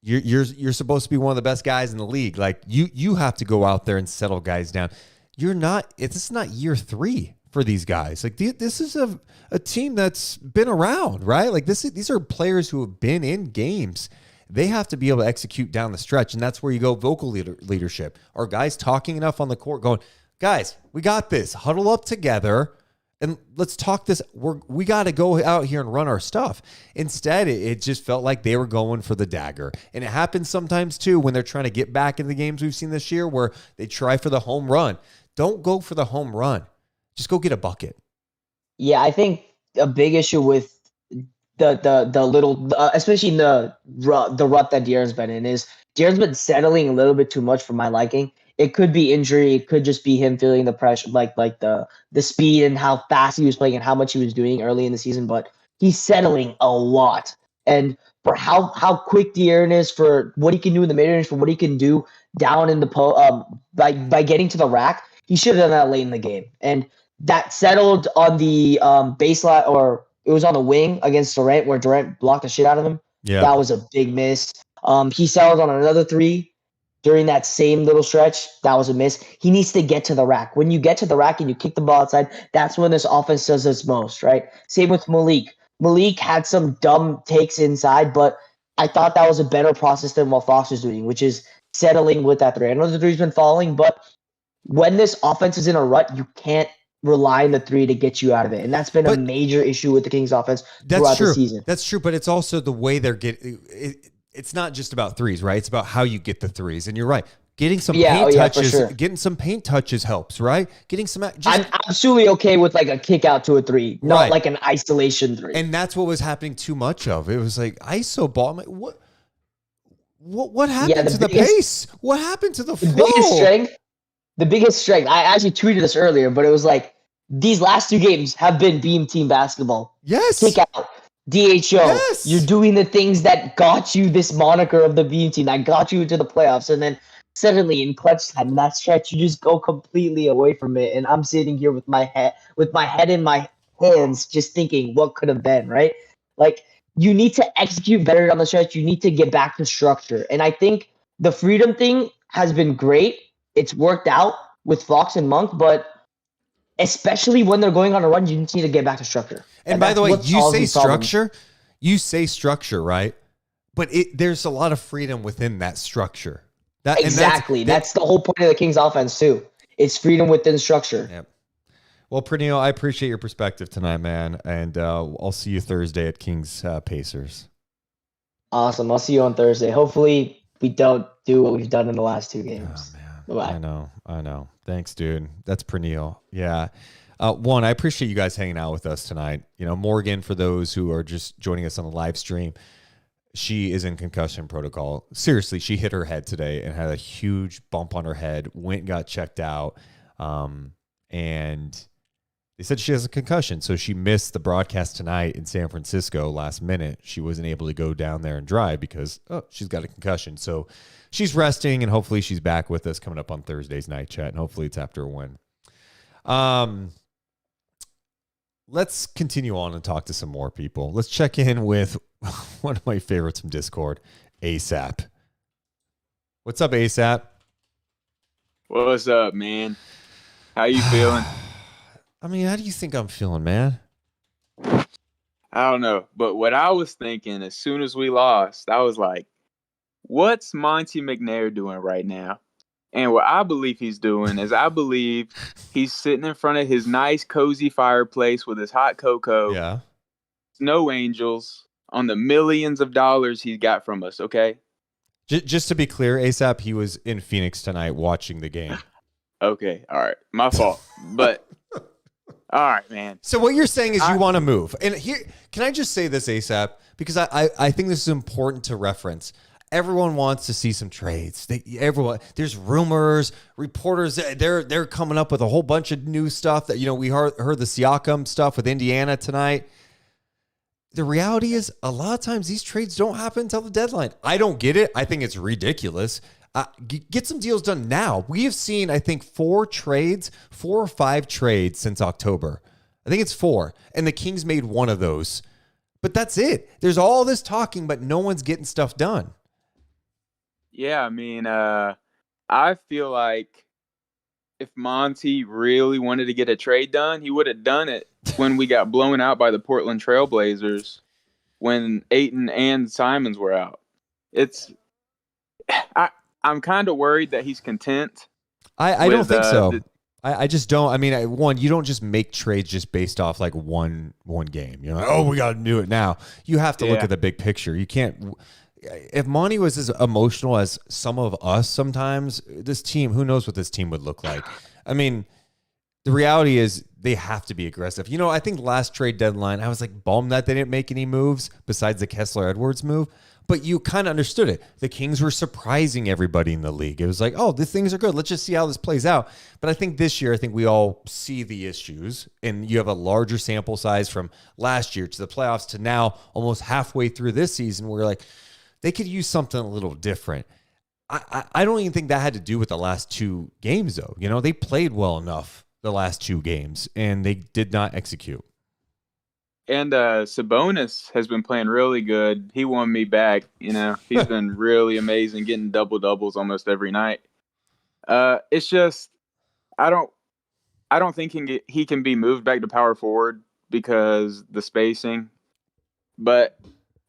you're supposed to be one of the best guys in the league. Like, you have to go out there and settle guys down. It's not year 3 for these guys. Like, this is a team that's been around, right? Like, these are players who have been in games. They have to be able to execute down the stretch, and that's where you go vocal leadership. Are guys talking enough on the court going, guys, we got this. Huddle up together, and let's talk this. We got to go out here and run our stuff. Instead, it just felt like they were going for the dagger. And it happens sometimes, too, when they're trying to get back in the games we've seen this year where they try for the home run. Don't go for the home run. Just go get a bucket. Yeah, I think a big issue with the little, especially in the rut that De'Aaron's been in, is De'Aaron's been settling a little bit too much for my liking. It could be injury. It could just be him feeling the pressure, like the speed and how fast he was playing and how much he was doing early in the season. But he's settling a lot. And for how quick De'Aaron is, for what he can do in the mid-range, for what he can do down in the by getting to the rack, he should have done that late in the game. And that settled on the baseline, or it was on the wing against Durant, where Durant blocked the shit out of him. Yeah, that was a big miss. He settled on another 3 during that same little stretch. That was a miss. He needs to get to the rack. When you get to the rack and you kick the ball outside, that's when this offense does its most, right? Same with Malik. Malik had some dumb takes inside, but I thought that was a better process than what Fox was doing, which is settling with that 3. I know the 3's been falling, but when this offense is in a rut, you can't rely on the 3 to get you out of it. And that's been a major issue with the Kings offense throughout the season. That's true, but it's also the way they're getting it's not just about 3s, right? It's about how you get the 3s. And you're right. Getting some paint touches, getting some paint touches helps, right? Getting some I'm absolutely okay with like a kick out to a 3, not like an isolation 3. And that's what was happening too much of. It was like ISO ball. I'm like, what happened to the pace? What happened to the flow? The biggest strength, I actually tweeted this earlier, but it was like, these last 2 games have been beam team basketball. Yes. Kick out, DHO. Yes. You're doing the things that got you this moniker of the beam team, that got you into the playoffs. And then suddenly in clutch time, in that stretch, you just go completely away from it. And I'm sitting here with my head in my hands, just thinking what could have been, right? Like, you need to execute better down the stretch. You need to get back to structure. And I think the freedom thing has been great. It's worked out with Fox and Monk, but especially when they're going on a run, you need to get back to structure. And by the way, you say structure, right? But there's a lot of freedom within that structure. Exactly. That's the whole point of the Kings offense too. It's freedom within structure. Yep. Well, Praneel, I appreciate your perspective tonight, man. And I'll see you Thursday at Kings Pacers. Awesome. I'll see you on Thursday. Hopefully we don't do what we've done in the last 2 games. Oh, man. Bye-bye. I know. Thanks, dude. That's Praneel. Yeah. One, I appreciate you guys hanging out with us tonight. Morgan, for those who are just joining us on the live stream, she is in concussion protocol. Seriously, she hit her head today and had a huge bump on her head, got checked out, and they said she has a concussion. So she missed the broadcast tonight in San Francisco last minute. She wasn't able to go down there and drive because, she's got a concussion. So she's resting, and hopefully she's back with us coming up on Thursday's night chat, and hopefully it's after a win. Let's continue on and talk to some more people. Let's check in with one of my favorites from Discord, ASAP. What's up, ASAP? What's up, man? How you feeling? I mean, how do you think I'm feeling, man? I don't know, but what I was thinking as soon as we lost, I was like, what's Monty McNair doing right now? And what I believe he's doing is I believe he's sitting in front of his nice, cozy fireplace with his hot cocoa, Yeah. snow angels on the millions of dollars he got from us, okay? Just to be clear, ASAP, he was in Phoenix tonight watching the game. Okay, all right. My fault. But, all right, man. So what you're saying is you want to move. And here, can I just say this, ASAP? Because I think this is important to reference. Everyone wants to see some trades. There's rumors, reporters. They're coming up with a whole bunch of new stuff that, we heard the Siakam stuff with Indiana tonight. The reality is a lot of times these trades don't happen until the deadline. I don't get it. I think it's ridiculous. Get some deals done now. We have seen, I think, 4 or 5 trades since October. I think it's 4. And the Kings made one of those. But that's it. There's all this talking, but no one's getting stuff done. Yeah, I mean, I feel like if Monty really wanted to get a trade done, he would have done it when we got blown out by the Portland Trailblazers when Ayton and Simons were out. I'm kind of worried that he's content. I don't think so. I just don't. I mean, you don't just make trades just based off like one game. You're like, oh, we got to do it now. You have to look at the big picture. You can't. If Monty was as emotional as some of us sometimes, this team, who knows what this team would look like? I mean, the reality is they have to be aggressive. I think last trade deadline, I was like bummed that they didn't make any moves besides the Kessler-Edwards move. But you kind of understood it. The Kings were surprising everybody in the league. It was like, oh, these things are good. Let's just see how this plays out. But I think this year, we all see the issues. And you have a larger sample size from last year to the playoffs to now almost halfway through this season where like, they could use something a little different. I don't even think that had to do with the last 2 games, though. They played well enough the last 2 games, and they did not execute. And Sabonis has been playing really good. He won me back. He's been really amazing, getting double-doubles almost every night. It's just I don't think he can be moved back to power forward because the spacing. But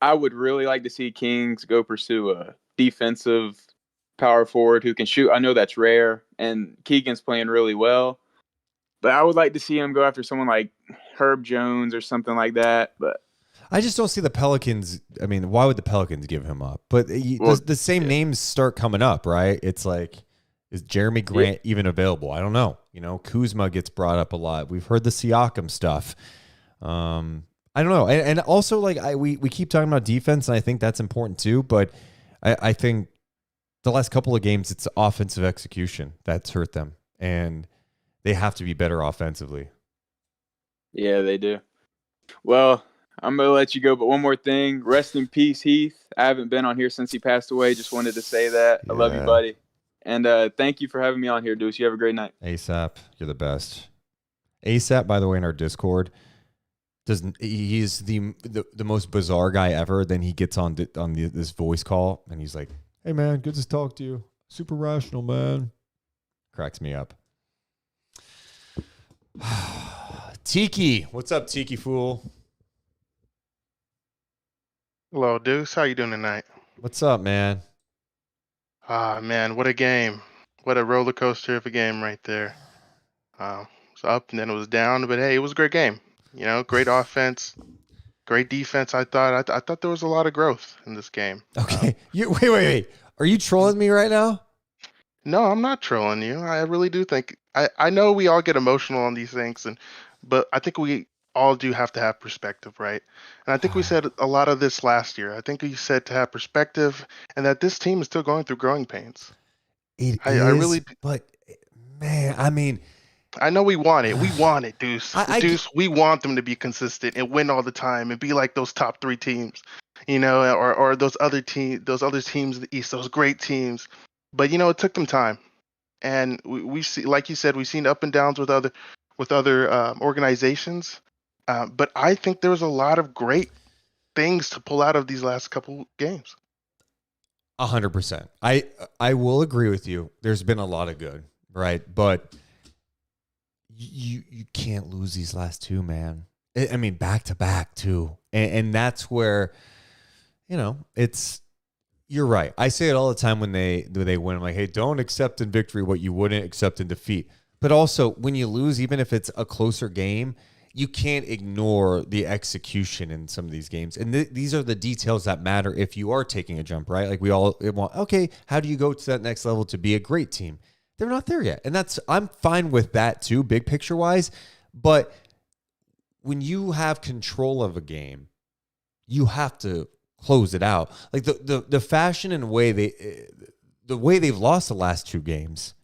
I would really like to see Kings go pursue a defensive power forward who can shoot. I know that's rare, and Keegan's playing really well. But I would like to see him go after someone like Herb Jones or something like that. But I just don't see the Pelicans. I mean, why would the Pelicans give him up? But the same names start coming up, right? It's like, is Jeremy Grant even available? I don't know. Kuzma gets brought up a lot. We've heard the Siakam stuff. I don't know. And also, like, we keep talking about defense, and I think that's important too. But I think the last couple of games, it's offensive execution that's hurt them. And they have to be better offensively. Yeah, they do. Well, I'm going to let you go. But one more thing. Rest in peace, Heath. I haven't been on here since he passed away. Just wanted to say that. I love you, buddy. And thank you for having me on here, Deuce. You have a great night. ASAP, you're the best. ASAP, by the way, in our Discord, he's the most bizarre guy ever. Then he gets on this voice call, and he's like, hey, man, good to talk to you. Super rational, man. Cracks me up. Tiki, what's up, Tiki fool? Hello, Deuce. How you doing tonight? What's up, man? Man, what a game. What a roller coaster of a game right there. It was up and then it was down, but hey, it was a great game. Great offense, great defense. I thought there was a lot of growth in this game. Okay. Wait. Are you trolling me right now? No, I'm not trolling you. I really do think I know we all get emotional on these things, but I think we all do have to have perspective, right? And I think we said a lot of this last year. I think we said to have perspective and that this team is still going through growing pains. I really, but man, I mean, I know we want it. We want it, Deuce. Deuce, we want them to be consistent and win all the time and be like those top 3 teams, or those other teams in the East, those great teams. But it took them time, and we see, like you said, we've seen up and downs with other organizations. But I think there was a lot of great things to pull out of these last couple games. 100%. I will agree with you. There's been a lot of good. right? But you can't lose these last two, man. I mean, back to back too, and that's where, you're right. I say it all the time when they win. I'm like, hey, don't accept in victory what you wouldn't accept in defeat. But also, when you lose, even if it's a closer game, you can't ignore the execution in some of these games. And these are the details that matter if you are taking a jump, right? Like we all want, okay, how do you go to that next level to be a great team? They're not there yet. And I'm fine with that too, big picture wise. But when you have control of a game, you have to close it out. Like the fashion and way the way they've lost the last two games,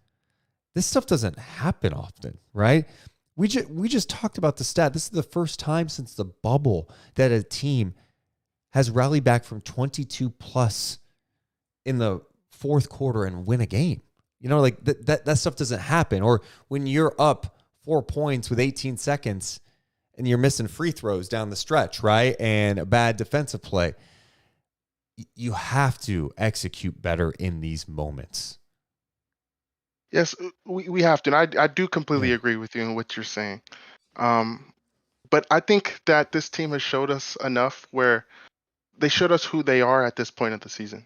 this stuff doesn't happen often, right? We just talked about the stat. This is the first time since the bubble that a team has rallied back from 22 plus in the fourth quarter and win a game. Like that stuff doesn't happen. Or when you're up 4 points with 18 seconds and you're missing free throws down the stretch, right? And a bad defensive play. You have to execute better in these moments. Yes, we have to. And I do completely agree with you in what you're saying. But I think that this team has showed us enough where they showed us who they are at this point of the season.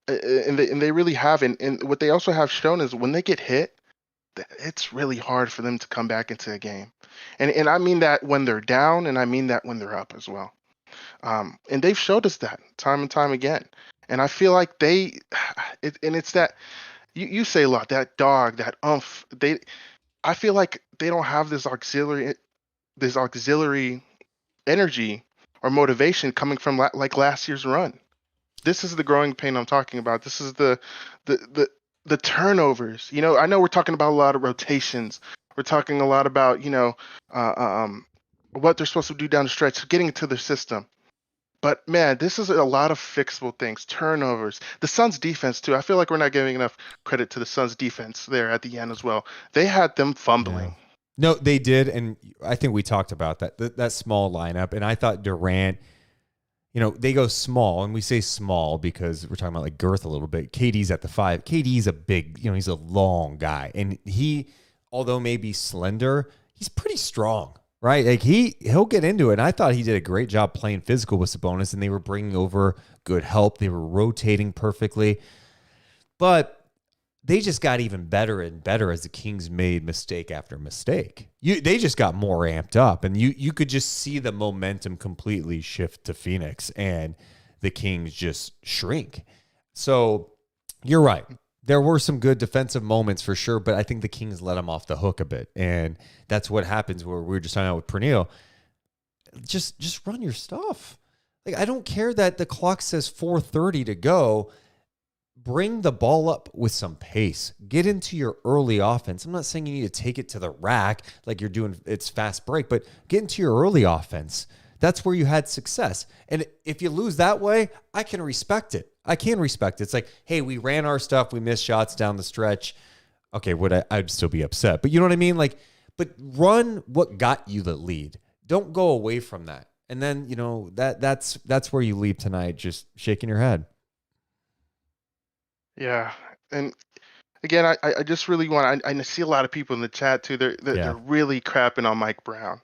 And they really have. And what they also have shown is when they get hit, it's really hard for them to come back into a game. And I mean that when they're down, and I mean that when they're up as well. And they've showed us that time and time again. And I feel like it's that you say a lot, that dog, that umph. I feel like they don't have this auxiliary energy or motivation coming from like last year's run. This is the growing pain I'm talking about. This is the turnovers. I know we're talking about a lot of rotations. We're talking a lot about what they're supposed to do down the stretch, getting into their system. But man, this is a lot of fixable things, turnovers. The Suns defense too. I feel like we're not giving enough credit to the Suns defense there at the end as well. They had them fumbling. Yeah. No, they did, and I think we talked about that small lineup. And I thought Durant, they go small, and we say small because we're talking about like girth a little bit. KD's at the 5. KD's a big, he's a long guy, and he, although maybe slender, he's pretty strong. Right, like he'll get into it. And I thought he did a great job playing physical with Sabonis, and they were bringing over good help. They were rotating perfectly, but they just got even better and better as the Kings made mistake after mistake. They just got more amped up, and you could just see the momentum completely shift to Phoenix, and the Kings just shrink. So you're right. There were some good defensive moments for sure, but I think the Kings let them off the hook a bit. And that's what happens where we were just talking about with Praneel. Just run your stuff. Like, I don't care that the clock says 4:30 to go. Bring the ball up with some pace. Get into your early offense. I'm not saying you need to take it to the rack like you're doing it's fast break, but get into your early offense. That's where you had success. And if you lose that way, I can respect it. It's like, hey, we ran our stuff. We missed shots down the stretch. Okay, I'd still be upset. But you know what I mean? Like, but run what got you the lead. Don't go away from that. And then, that's where you leave tonight, just shaking your head. Yeah. And again, I just really want, I see a lot of people in the chat too. They're really crapping on Mike Brown.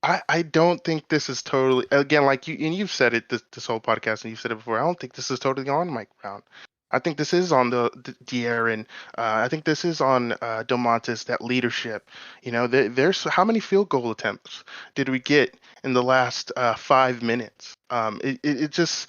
I don't think this is totally, again, like you, and you've said it this whole podcast, and you've said it before. I don't think this is totally on Mike Brown. I think this is on the De'Aaron. I think this is on Domantas, that leadership. There's how many field goal attempts did we get in the last 5 minutes? It's just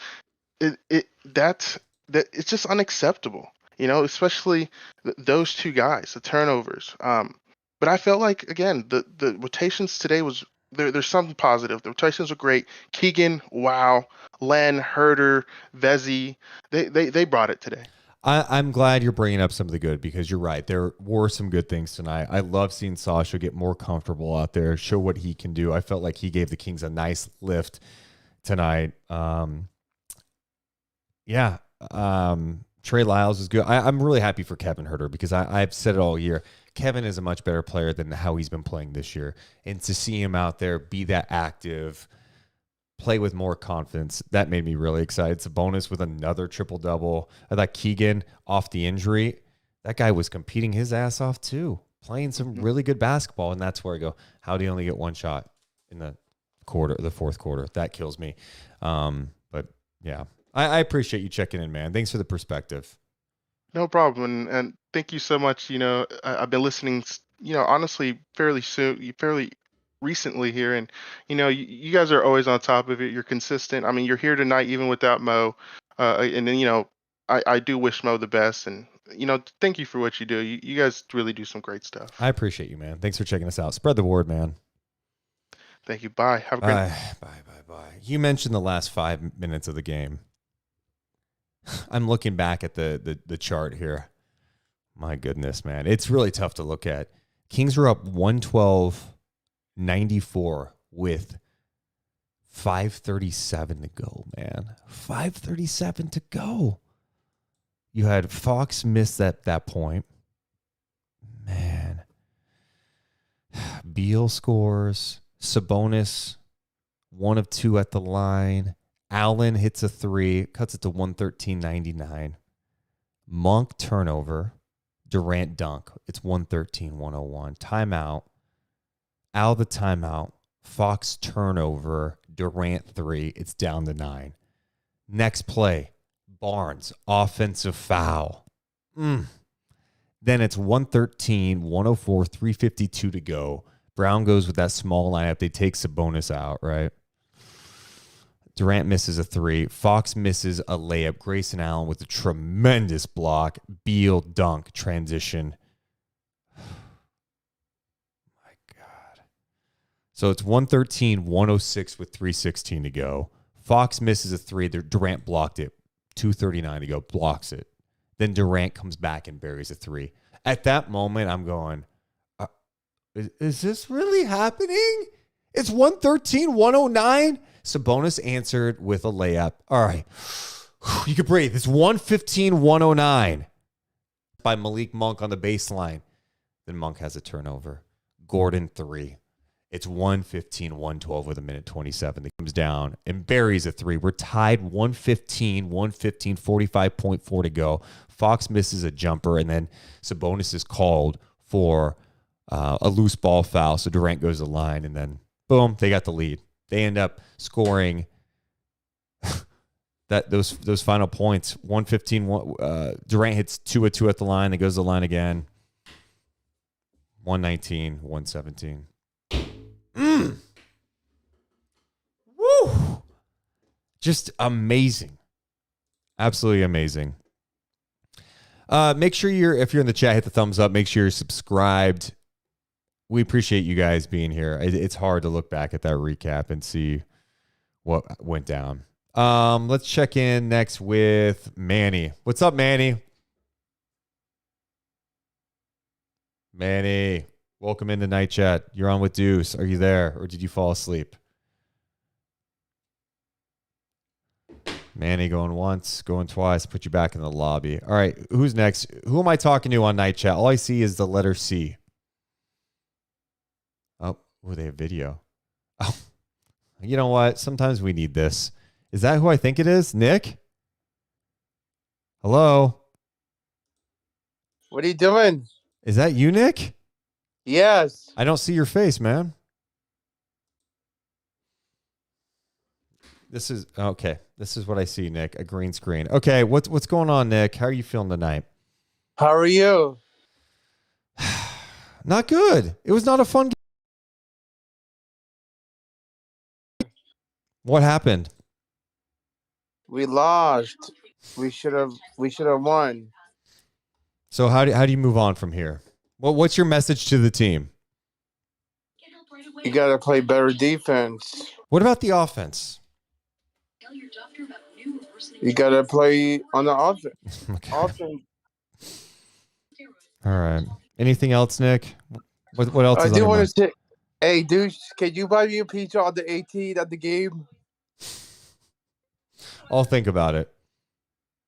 unacceptable. Especially those two guys, the turnovers. But I felt like, again, the rotations today was. There's something positive. The rotations were great. Keegan, wow. Len, Herter, Vezi, they brought it today. I'm glad you're bringing up some of the good, because you're right. There were some good things tonight. I love seeing Sasha get more comfortable out there, show what he can do. I felt like he gave the Kings a nice lift tonight. Trey Lyles is good. I'm really happy for Kevin Herter, because I've said it all year. Kevin is a much better player than how he's been playing this year. And to see him out there, be that active, play with more confidence, that made me really excited. It's a bonus with another triple-double. I thought Keegan, off the injury, That guy was competing his ass off too, playing some really good basketball. And that's where I go, how do you only get one shot in the fourth quarter? That kills me. But yeah, I appreciate you checking in, man. Thanks for the perspective. No problem, and thank you so much. I've been listening, honestly, fairly recently here, and you guys are always on top of it. You're consistent. I mean, you're here tonight even without Mo, and then I do wish Mo the best, and thank you for what you do. You guys really do some great stuff. I appreciate you, man. Thanks for checking us out. Spread the word, man. Thank you. Bye. Have a great. Bye. You mentioned the last 5 minutes of the game. I'm looking back at the chart here. My goodness, man. It's really tough to look at. Kings were up 112-94 with 5:37 to go, man. 5:37 to go. You had Fox miss at that point. Man. Beal scores. Sabonis, 1 of 2 at the line. Allen hits a 3, cuts it to 113.99. Monk turnover. Durant dunk. It's 113-101. Timeout. Al the timeout. Fox turnover. Durant 3. It's down to 9. Next play. Barnes. Offensive foul. Then it's 113-104. 3:52 to go. Brown goes with that small lineup. They take Sabonis out, right? Durant misses a 3. Fox misses a layup. Grayson Allen with a tremendous block. Beal dunk transition. My God. So it's 113-106 with 3:16 to go. Fox misses a 3. Durant blocked it. 2:39 to go. Blocks it. Then Durant comes back and buries a 3. At that moment, I'm going, is this really happening? It's 113-109. Sabonis answered with a layup. All right. You can breathe. It's 115-109 by Malik Monk on the baseline. Then Monk has a turnover. Gordon 3. It's 115-112 with 1:27. It comes down and buries a 3. We're tied 115, 45.4 to go. Fox misses a jumper, and then Sabonis is called for a loose ball foul. So Durant goes to the line, and then boom, they got the lead. They end up scoring those final points. 115. Durant hits 2 of 2 at the line. It goes to the line again. 119-117. Woo! Just amazing. Absolutely amazing. Make sure if you're in the chat, hit the thumbs up. Make sure you're subscribed. We appreciate you guys being here. It's hard to look back at that recap and see what went down. Let's check in next with Manny. What's up, Manny? Manny, welcome into Night Chat. You're on with Deuce. Are you there, or did you fall asleep? Manny going once, going twice. Put you back in the lobby. All right, who's next? Who am I talking to on Night Chat? All I see is the letter C. Oh, they have video. Oh, you know what? Sometimes we need this. Is that who I think it is? Nick? Hello? What are you doing? Is that you, Nick? Yes. I don't see your face, man. This is okay. This is what I see, Nick. A green screen. Okay, what's going on, Nick? How are you feeling tonight? How are you? Not good. It was not a fun game. What happened? We lost. We should have won. So how do you move on from here? What's your message to the team? You got to play better defense. What about the offense? You got to play on the offense. Okay. Offense. All right. Anything else, Nick? What else? I is on do your want mind? to say, hey, dude, can you buy me a pizza on the 18th at the game? I'll think about it.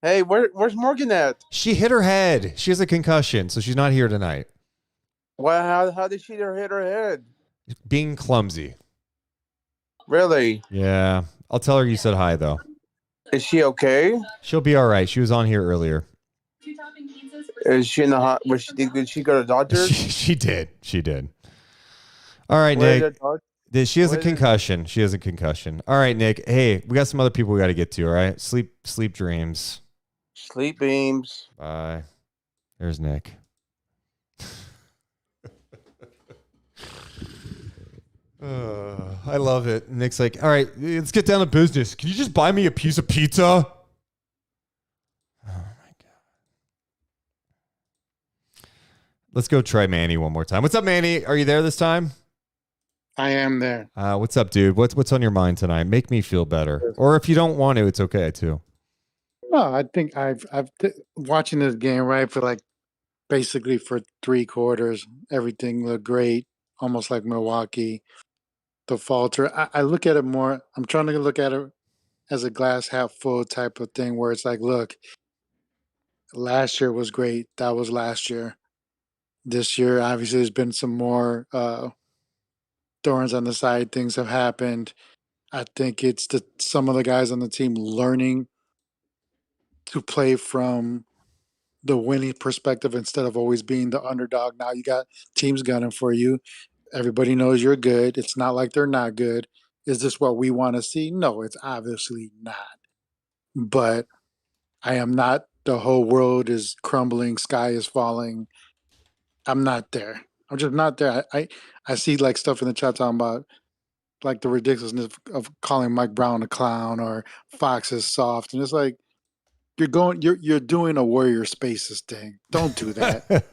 Hey, where's Morgan at? She hit her head. She has a concussion, so she's not here tonight. Well, how did she hit her head? Being clumsy. Really? Yeah. I'll tell her you said hi, though. Is she okay? She'll be all right. She was on here earlier. Is she in the hot? Did she go to doctor? She did. She did. All right, Where Nick. She has a concussion. She has a concussion. All right, Nick. Hey, we got some other people we got to get to. All right, sleep dreams. Sleep beams. Bye. There's Nick. I love it. Nick's like, all right, let's get down to business. Can you just buy me a piece of pizza? Oh my God. Let's go try Manny one more time. What's up, Manny? Are you there this time? I am there. What's up, dude? What's on your mind tonight? Make me feel better. Or if you don't want to, it's okay too. No, I think I've watching this game, right, for like basically for 3/4. Everything looked great, almost like Milwaukee. The falter, I look at it more. I'm trying to look at it as a glass half full type of thing, where it's like, look, last year was great. That was last year. This year, obviously, there's been some more thorns on the side. Things have happened. I think it's some of the guys on the team learning to play from the winning perspective instead of always being the underdog. Now you got teams gunning for you. Everybody knows you're good. It's not like they're not good. Is this what we want to see? No, it's obviously not. But I am not the whole world is crumbling, sky is falling. I'm not there. I'm just not there. I see like stuff in the chat talking about like the ridiculousness of calling Mike Brown a clown or Fox is soft. And it's like, you're doing a Warrior Spaces thing. Don't do that.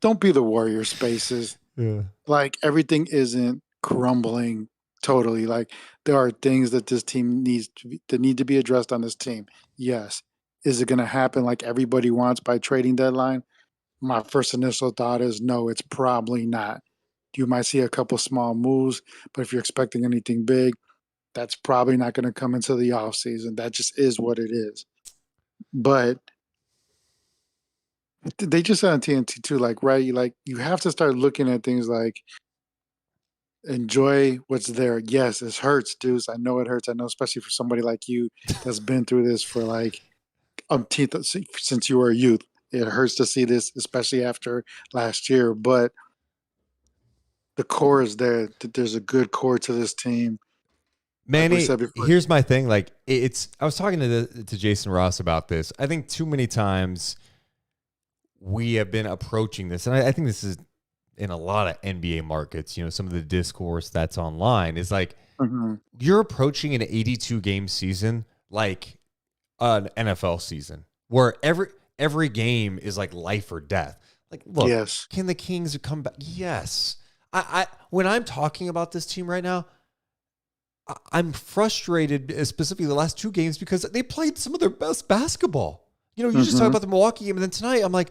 don't be the Warrior Spaces. Yeah. Like everything isn't crumbling totally. Like there are things that this team need to be addressed on this team. Yes. Is it going to happen like everybody wants by trading deadline? My first initial thought is no, it's probably not. You might see a couple small moves, but if you're expecting anything big, that's probably not going to come into the offseason. That just is what it is. But they just said on TNT too, like, right, like you have to start looking at things like enjoy what's there. Yes, it hurts, Deuce. I know it hurts. I know, especially for somebody like you that's been through this for like since you were a youth. It hurts to see this, especially after last year. But the core is there. There's a good core to this team. Manny, here's my thing. Like I was talking to Jason Ross about this. I think too many times we have been approaching this, and I think this is in a lot of NBA markets. You know, some of the discourse that's online is like you're approaching an 82 game season like an NFL season where every game is like life or death. Like, look, yes. Can the Kings come back? Yes. I when I'm talking about this team right now, I'm frustrated, specifically the last two games, because they played some of their best basketball. You know, you just talk about the Milwaukee game, and then tonight I'm like,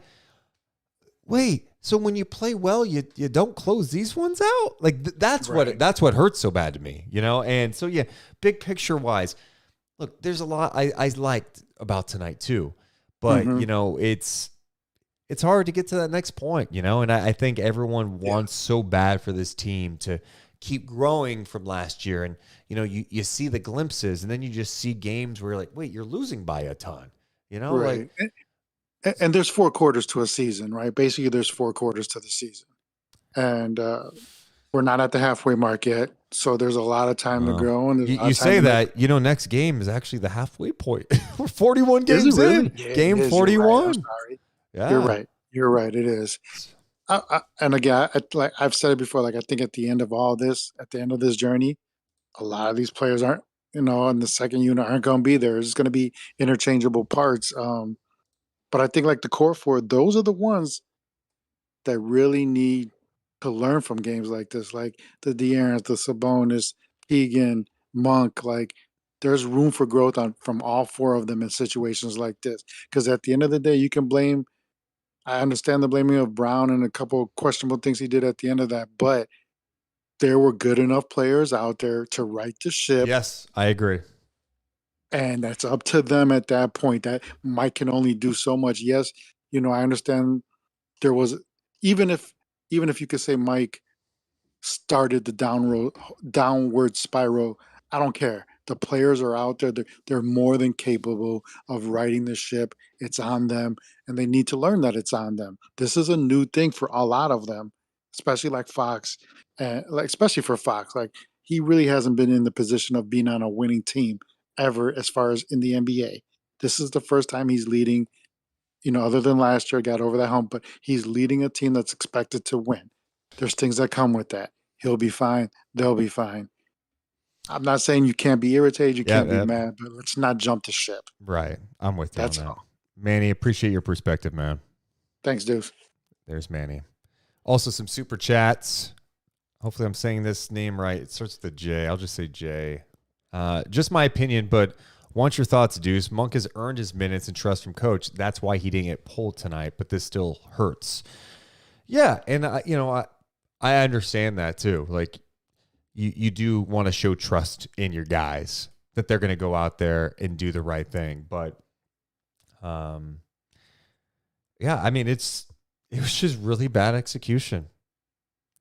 wait, so when you play well, you don't close these ones out? Like that's right. That's what hurts so bad to me, you know? And so, yeah, big picture wise, look, there's a lot I liked about tonight too. But, you know, it's hard to get to that next point, you know? And I think everyone wants so bad for this team to keep growing from last year. And, you know, you see the glimpses, and then you just see games where you're like, wait, you're losing by a ton, you know? Right. And there's 4 quarters to a season, right? Basically, there's 4 quarters to the season. And we're not at the halfway mark yet. So there's a lot of time to grow. And you say that, you know, next game is actually the halfway point. We're 41 games in. Yeah, game 41. Right. I'm sorry. Yeah. You're right. It is. And again, like I've said it before, like I think at the end of all this, at the end of this journey, a lot of these players aren't, you know, in the second unit aren't going to be there. It's going to be interchangeable parts. But I think like the core 4, those are the ones that really need to learn from games like this, like the De'Aarons, the Sabonis, Keegan, Monk. Like there's room for growth from all 4 of them in situations like this. Because at the end of the day, you can blame. I understand the blaming of Brown and a couple of questionable things he did at the end of that, but there were good enough players out there to right the ship. Yes, I agree. And that's up to them at that point. That Mike can only do so much. Yes, you know, I understand there was even if you could say Mike started the downward spiral, I don't care. The players are out there. They're more than capable of righting the ship. It's on them, and they need to learn that it's on them. This is a new thing for a lot of them, especially like Fox, and especially for Fox. Like he really hasn't been in the position of being on a winning team ever, as far as in the NBA. This is the first time he's leading. Other than last year, got over that hump, but he's leading a team that's expected to win. There's things that come with that. He'll be fine. They'll be fine. I'm not saying you can't be irritated, you can't be mad, but let's not jump the ship. Right. I'm with you That's on that. all. Manny, appreciate your perspective, man. Thanks, Deuce. There's Manny. Also, some super chats. Hopefully I'm saying this name right. It starts with a J. I'll just say J. Just my opinion, but want your thoughts, Deuce. Monk has earned his minutes and trust from coach. That's why he didn't get pulled tonight, but this still hurts. Yeah, and I understand that too. Like, you do want to show trust in your guys that they're going to go out there and do the right thing. But, yeah, I mean, it was just really bad execution.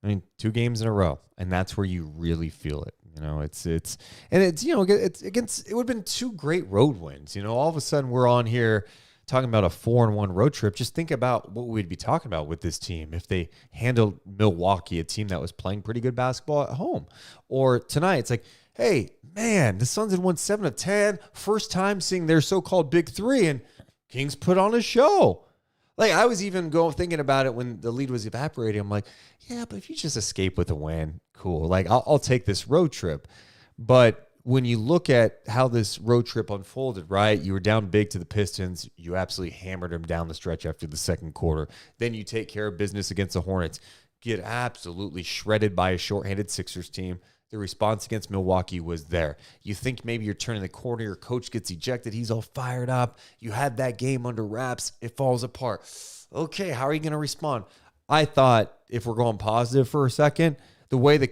I mean, 2 games in a row, and that's where you really feel it. It's against, it would have been 2 great road wins. All of a sudden we're on here talking about a 4-1 road trip. Just think about what we'd be talking about with this team if they handled Milwaukee, a team that was playing pretty good basketball at home. Or tonight, it's like, hey, man, the Suns had won 7 of 10. First time seeing their so-called big 3, and Kings put on a show. Like, I was even thinking about it when the lead was evaporating. I'm like, yeah, but if you just escape with a win, cool. Like, I'll take this road trip. But when you look at how this road trip unfolded, right, you were down big to the Pistons. You absolutely hammered them down the stretch after the second quarter. Then you take care of business against the Hornets, get absolutely shredded by a shorthanded Sixers team. The response against Milwaukee was there. You think maybe you're turning the corner, your coach gets ejected, he's all fired up. You had that game under wraps, it falls apart. Okay, how are you going to respond? I thought, if we're going positive for a second, the way the